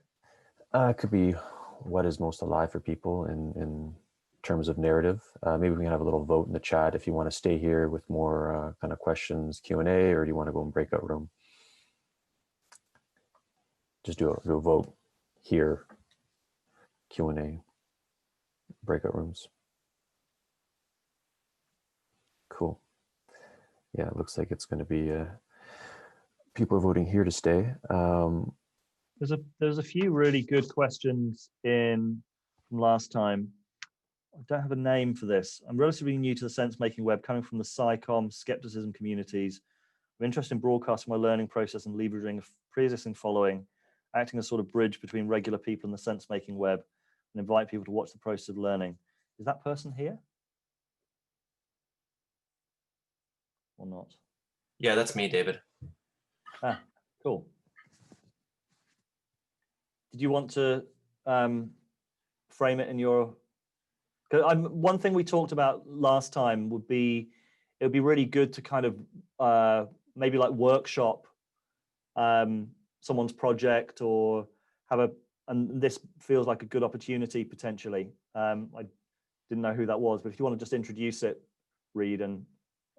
It could be what is most alive for people in terms of narrative. Maybe we can have a little vote in the chat if you want to stay here with more kind of questions, Q&A, or do you want to go in breakout room? Just do a vote here, Q&A, breakout rooms. Cool. Yeah, it looks like it's going to be people are voting here to stay. There's a few really good questions from last time. I don't have a name for this. I'm relatively new to the sense-making web, coming from the SciComm skepticism communities. I'm interested in broadcasting my learning process and leveraging a pre-existing following, acting as sort of bridge between regular people and the sense-making web, and invite people to watch the process of learning. Is that person here? Or not? Yeah, that's me, David. Ah, cool. Did you want to frame it in your... One thing we talked about last time would be, it would be really good to kind of maybe like workshop someone's project, or have and this feels like a good opportunity potentially. I didn't know who that was, but if you want to just introduce it, Reed, and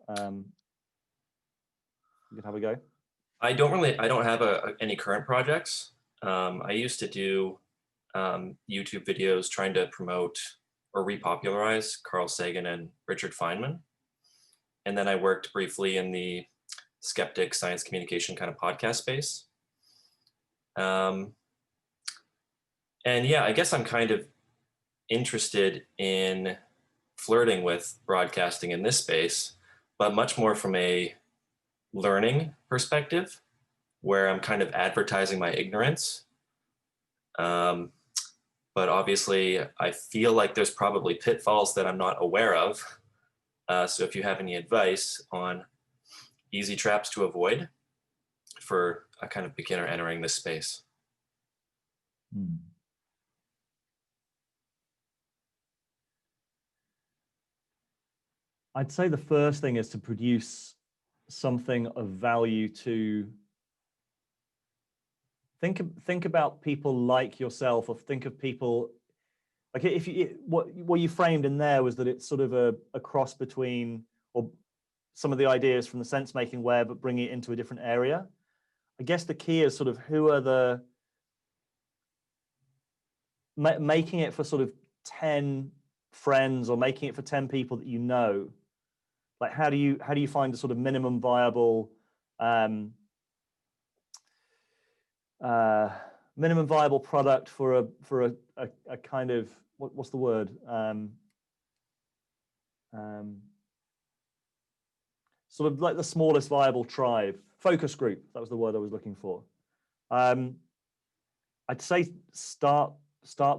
you can have a go. I don't have any current projects. I used to do YouTube videos trying to promote or repopularize Carl Sagan and Richard Feynman. And then I worked briefly in the skeptic science communication kind of podcast space. And yeah, I guess I'm kind of interested in flirting with broadcasting in this space, but much more from a learning perspective, where I'm kind of advertising my ignorance. But obviously, I feel like there's probably pitfalls that I'm not aware of. So if you have any advice on easy traps to avoid for a kind of beginner entering this space. I'd say the first thing is to produce something of value to think about people like yourself, or think of people like, if you what you framed in there was that it's sort of a cross between, or some of the ideas from the sense-making web, but bringing it into a different area. I guess the key is sort of who are the making it for sort of 10 friends, or making it for 10 people that you know. Like, how do you find a sort of minimum viable product for a kind of, what's the word, sort of like the smallest viable tribe, focus group, that was the word I was looking for. I'd say start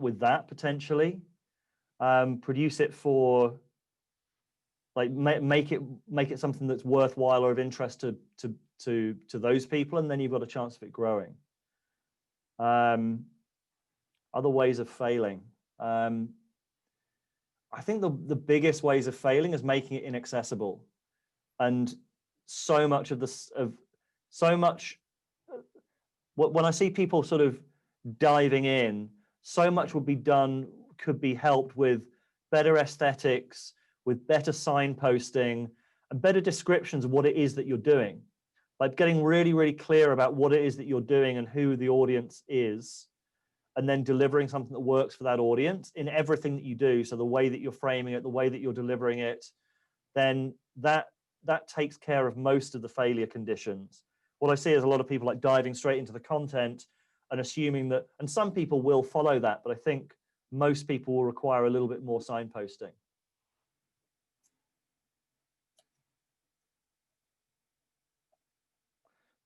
with that potentially. Produce it for, like, make it something that's worthwhile or of interest to those people, and then you've got a chance of it growing. Other ways of failing. I think the biggest ways of failing is making it inaccessible, and so much of this when I see people sort of diving in, so much could be helped with better aesthetics, with better signposting, and better descriptions of what it is that you're doing. Like getting really, really clear about what it is that you're doing and who the audience is, and then delivering something that works for that audience in everything that you do. So the way that you're framing it, the way that you're delivering it, then that takes care of most of the failure conditions. What I see is a lot of people like diving straight into the content and assuming that, and some people will follow that, but I think most people will require a little bit more signposting.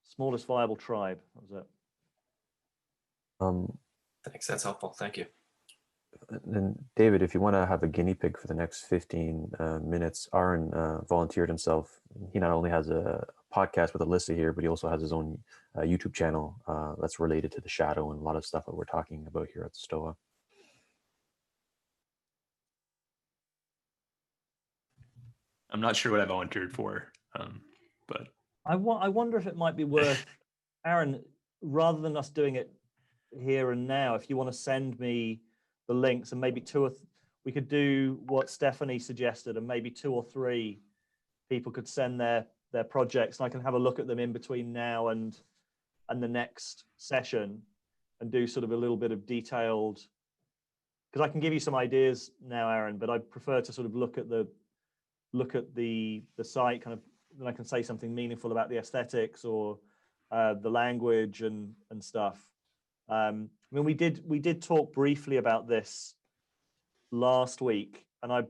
Smallest viable tribe, that was it. Thanks, that's helpful. Thank you. And David, if you want to have a guinea pig for the next 15 minutes, Aaron volunteered himself. He not only has a podcast with Alyssa here, but he also has his own YouTube channel that's related to the shadow and a lot of stuff that we're talking about here at the Stoa. I'm not sure what I volunteered for, but I wonder if it might be worth, Aaron, rather than us doing it here and now, if you want to send me the links, and maybe we could do what Stephanie suggested, and maybe 2 or 3 people could send their projects, and I can have a look at them in between now and the next session, and do sort of a little bit of detailed, because I can give you some ideas now, Aaron, but I prefer to sort of look at the site, kind of, then I can say something meaningful about the aesthetics or the language and stuff. I mean, we did talk briefly about this last week, and I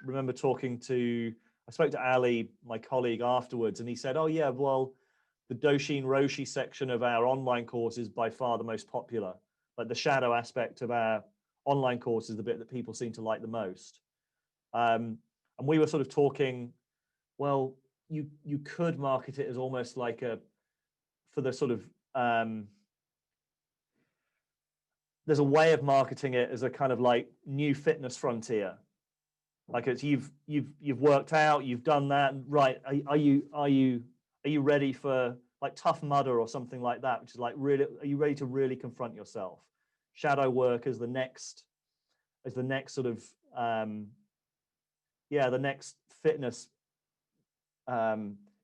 remember I spoke to Ali, my colleague, afterwards, and he said, oh yeah, well, the Doshin Roshi section of our online course is by far the most popular. Like the shadow aspect of our online course is the bit that people seem to like the most. And we were sort of talking, well, you could market it as almost like for the sort of, there's a way of marketing it as a kind of like new fitness frontier. Like it's you've worked out, you've done that, right? Are you ready for like Tough Mudder or something like that? Which is like, really, are you ready to really confront yourself? Shadow work as the next sort of the next fitness,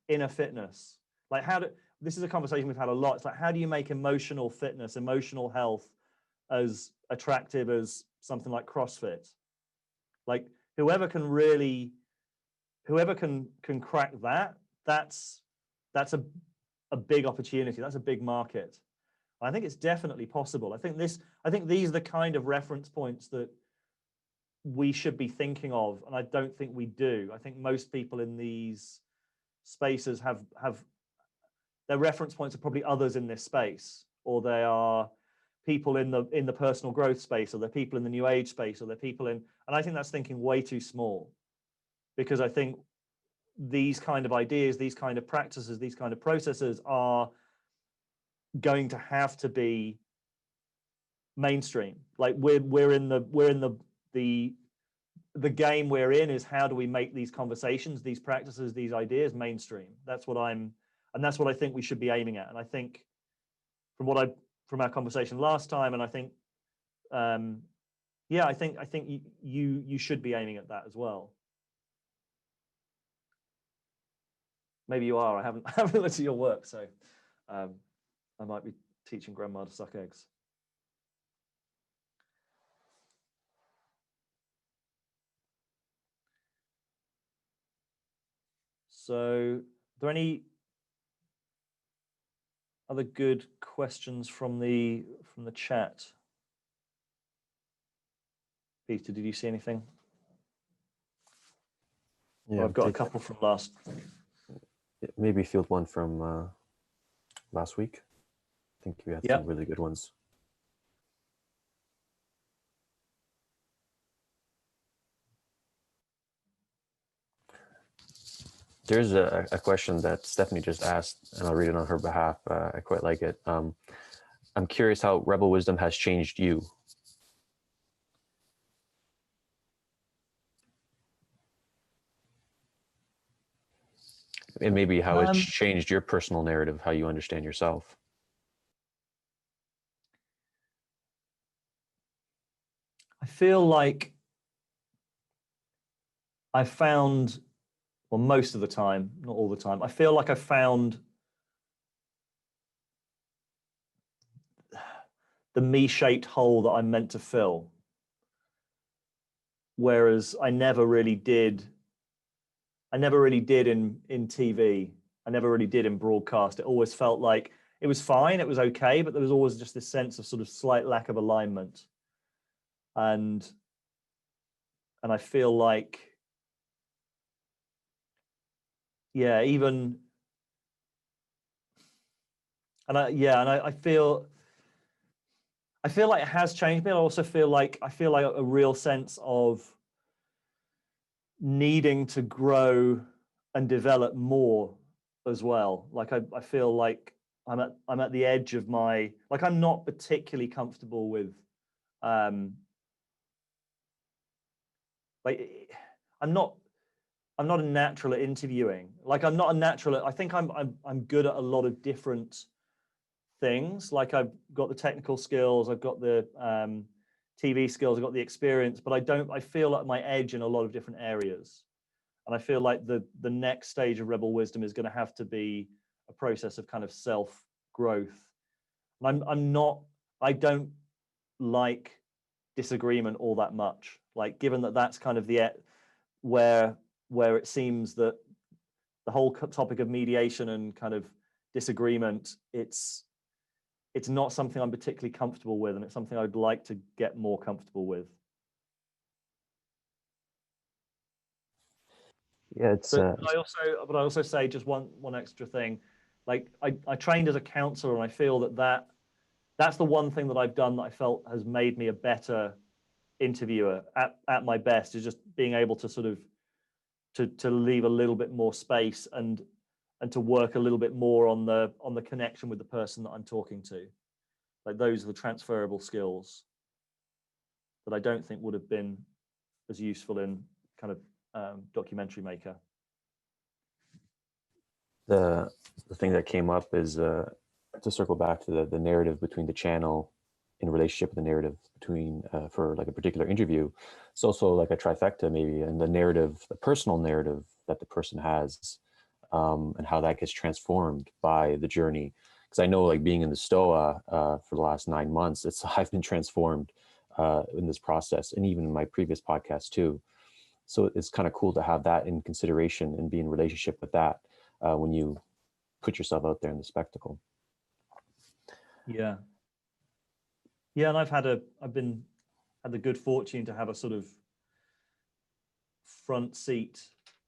inner fitness. Like this is a conversation we've had a lot. It's like, how do you make emotional fitness, emotional health as attractive as something like CrossFit? Like whoever can crack that's a big opportunity. That's a big market. I think it's definitely possible. I think these are the kind of reference points that we should be thinking of, and I don't think we do. I think most people in these spaces have their reference points are probably others in this space, or they are people in the personal growth space, or they're people in the new age space, or they're people in, and I think that's thinking way too small, because I think these kind of ideas, these kind of practices, these kind of processes are going to have to be mainstream. Like we're in the the game we're in is how do we make these conversations, these practices, these ideas mainstream? That's what I think we should be aiming at. And I think from our conversation last time, and I think, I think you should be aiming at that as well. Maybe you are. I haven't looked at your work, so I might be teaching grandma to suck eggs. So, are there any other good questions from the chat? Peter, did you see anything? Yeah, well, I've got a couple from last. Maybe field one from last week. I think we had some really good ones. There's a question that Stephanie just asked, and I'll read it on her behalf. I quite like it. I'm curious how Rebel Wisdom has changed you. And maybe how it's changed your personal narrative, how you understand yourself. I feel like I found, well, most of the time, not all the time, I feel like I found the me-shaped hole that I'm meant to fill. Whereas I never really did in TV. I never really did in broadcast. It always felt like it was fine, it was okay, but there was always just this sense of sort of slight lack of alignment. And I feel like, I feel like it has changed me. I also feel like a real sense of needing to grow and develop more as well. Like I feel like I'm at the edge of my, like I'm not particularly comfortable with like I'm not a natural at interviewing. Like I'm not a natural at, I think I'm good at a lot of different things. Like I've got the technical skills, I've got the TV skills, I've got the experience, but I feel like my edge in a lot of different areas. And I feel like the next stage of Rebel Wisdom is going to have to be a process of kind of self-growth. I don't like disagreement all that much. Like given that that's kind of the where it seems that the whole topic of mediation and kind of disagreement, it's not something I'm particularly comfortable with, and it's something I'd like to get more comfortable with. Yeah, it's. But I also say just one extra thing. Like I trained as a counselor, and I feel that's the one thing that I've done that I felt has made me a better interviewer at my best, is just being able to sort of to leave a little bit more space and to work a little bit more on the connection with the person that I'm talking to. Like those are the transferable skills that I don't think would have been as useful in kind of documentary maker. The thing that came up is to circle back to the narrative between the channel in relationship with the narrative between for like a particular interview. It's also like a trifecta maybe, and the narrative, the personal narrative that the person has, and how that gets transformed by the journey. Because I know, like being in the Stoa for the last 9 months, I've been transformed in this process, and even in my previous podcast too. So it's kind of cool to have that in consideration and be in relationship with that when you put yourself out there in the spectacle. Yeah, and I've had the good fortune to have a sort of front seat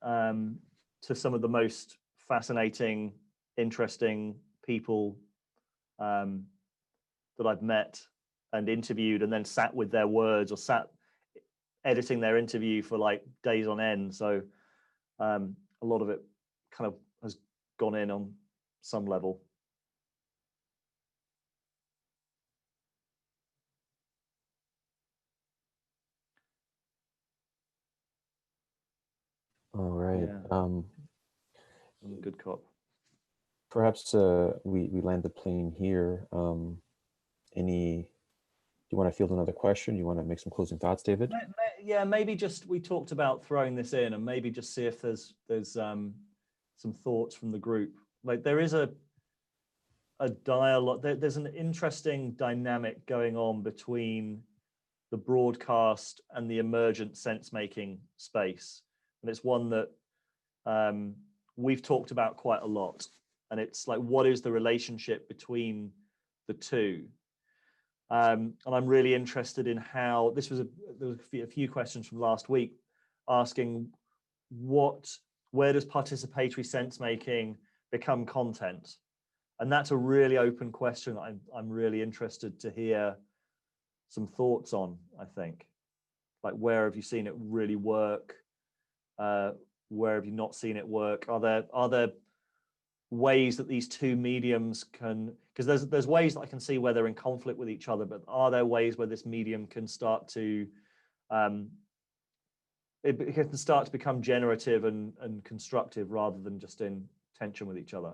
to some of the most fascinating, interesting people that I've met and interviewed, and then sat with their words or sat editing their interview for like days on end. So a lot of it kind of has gone in on some level. Good cop. Perhaps we land the plane here. Do you want to field another question? You want to make some closing thoughts, David? Yeah, maybe just, we talked about throwing this in, and maybe just see if there's some thoughts from the group. Like, there is a dialogue, there's an interesting dynamic going on between the broadcast and the emergent sense-making space. And it's one that we've talked about quite a lot. And it's like, what is the relationship between the two? And I'm really interested in how there was a few questions from last week asking where does participatory sense making become content? And that's a really open question I'm really interested to hear some thoughts on. I think, like, where have you seen it really work? Where have you not seen it work? Are there ways that these two mediums can, because there's ways that I can see where they're in conflict with each other, but are there ways where this medium can start to it can start to become generative and constructive rather than just in tension with each other?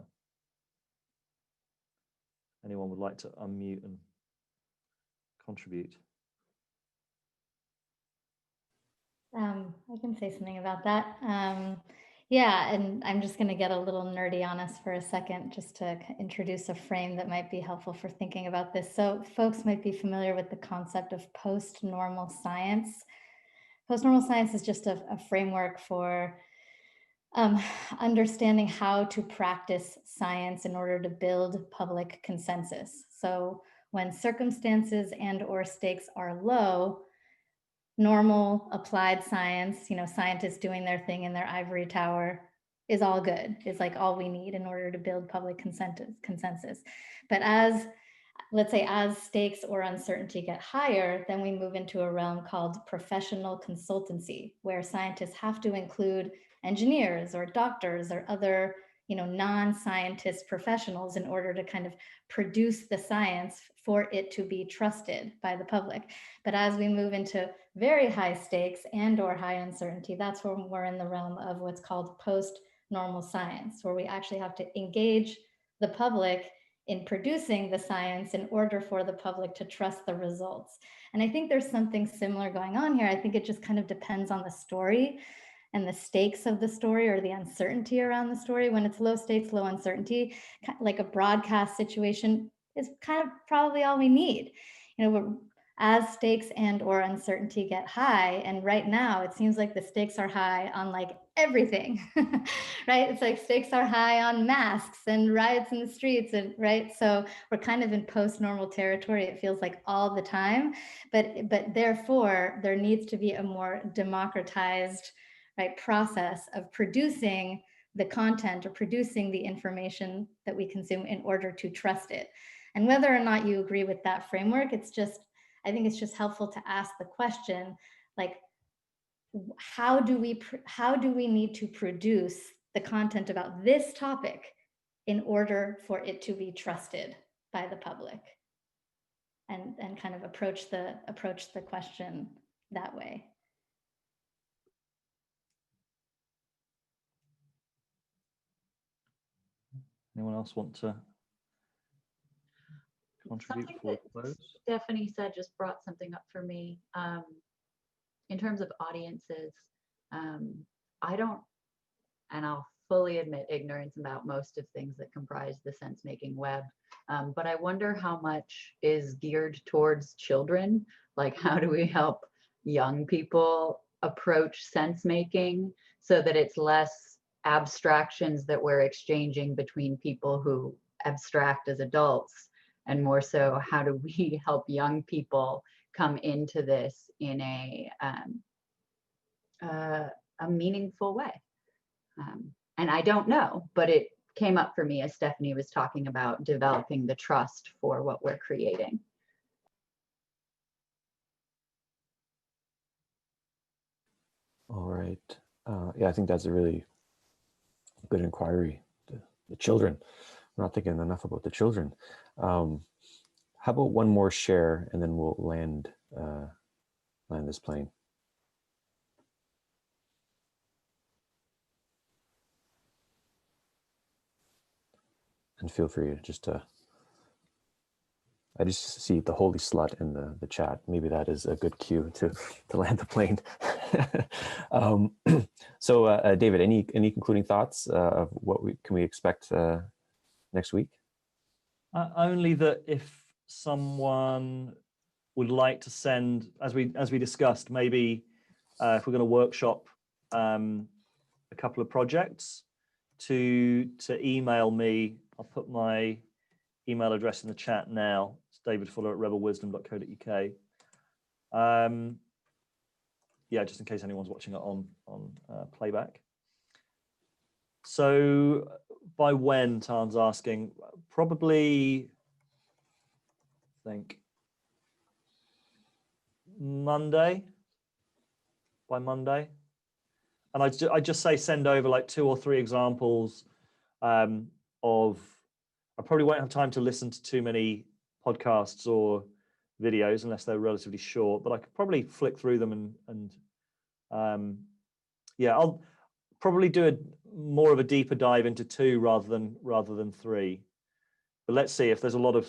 Anyone would like to unmute and contribute? I can say something about that. Yeah, and I'm just going to get a little nerdy on us for a second, just to introduce a frame that might be helpful for thinking about this. So folks might be familiar with the concept of post-normal science. Post-normal science is just a framework for understanding how to practice science in order to build public consensus. So when circumstances and/or stakes are low, normal applied science, scientists doing their thing in their ivory tower, is all good. It's like all we need in order to build public consensus. But let's say as stakes or uncertainty get higher, then we move into a realm called professional consultancy, where scientists have to include engineers or doctors or other non-scientist professionals in order to kind of produce the science for it to be trusted by the public. But as we move into very high stakes and/or high uncertainty, that's when we're in the realm of what's called post-normal science, where we actually have to engage the public in producing the science in order for the public to trust the results. And I think there's something similar going on here. I think it just kind of depends on the story and the stakes of the story, or the uncertainty around the story. When it's low stakes, low uncertainty, like a broadcast situation is kind of probably all we need. As stakes and/or uncertainty get high, and right now it seems like the stakes are high on like everything, right? It's like stakes are high on masks and riots in the streets, and right? So we're kind of in post-normal territory, it feels like, all the time. But therefore, there needs to be a more democratized, right, process of producing the content or producing the information that we consume in order to trust it. And whether or not you agree with that framework, I think it's just helpful to ask the question, like, how do we need to produce the content about this topic in order for it to be trusted by the public? And kind of approach the question that way. Anyone else want to contribute before we close? Stephanie said just brought something up for me. In terms of audiences, I don't, and I'll fully admit ignorance about most of things that comprise the sense-making web, but I wonder how much is geared towards children. Like, how do we help young people approach sense-making so that it's less abstractions that we're exchanging between people who abstract as adults, and more so, how do we help young people come into this in a meaningful way? And I don't know, but it came up for me as Stephanie was talking about developing the trust for what we're creating. All right. Yeah, I think that's a really good inquiry. The children. We're not thinking enough about the children. How about one more share, and then we'll land this plane. and feel free to I just see the holy slut in the chat. Maybe that is a good cue to land the plane. So David, any concluding thoughts of what can we expect next week? Only that if someone would like to send, as we discussed, maybe if we're going to workshop a couple of projects, to email me. I'll put my email address in the chat now. It's davidfuller@rebelwisdom.co.uk. Yeah, just in case anyone's watching it on playback. So by when, Tan's asking, probably, I think, Monday, by Monday. And I just say send over like 2 or 3 examples of, I probably won't have time to listen to too many podcasts or videos unless they're relatively short, but I could probably flick through them and yeah, I'll probably do more of a deeper dive into 2 rather than 3. But let's see if there's a lot of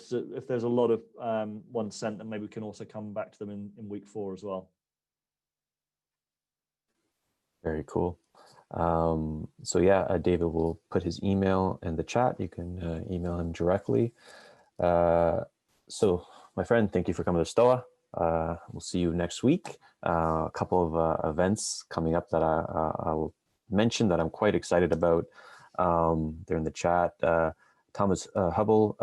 ones sent, then maybe we can also come back to them in week 4 as well. Very cool. So yeah, David will put his email in the chat. You can email him directly. So my friend, thank you for coming to Stoa. We'll see you next week. A couple of events coming up that I will mention that I'm quite excited about. They're in the chat. Thomas Hubble,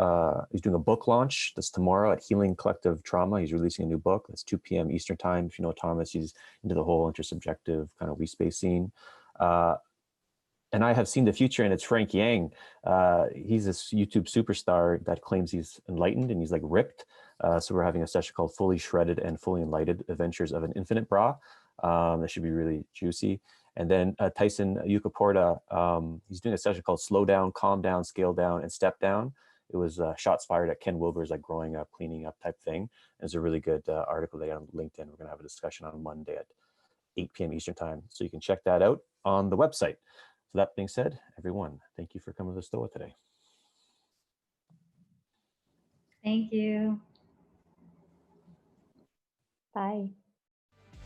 he's doing a book launch that's tomorrow at Healing Collective Trauma. He's releasing a new book. That's 2 p.m. Eastern time. If you know Thomas, he's into the whole intersubjective kind of we-space scene. And I have seen the future, and it's Frank Yang. He's this YouTube superstar that claims he's enlightened and he's like ripped. So we're having a session called Fully Shredded and Fully Enlightened Adventures of an Infinite Bra. That should be really juicy. And then Tyson Yukaporta, he's doing a session called Slow Down, Calm Down, Scale Down, and Step Down. It was shots fired at Ken Wilber's like growing up, cleaning up type thing. It's a really good article there on LinkedIn. We're going to have a discussion on Monday at 8 p.m. Eastern time. So you can check that out on the website. So that being said, everyone, thank you for coming to the Stoa today. Thank you. Bye.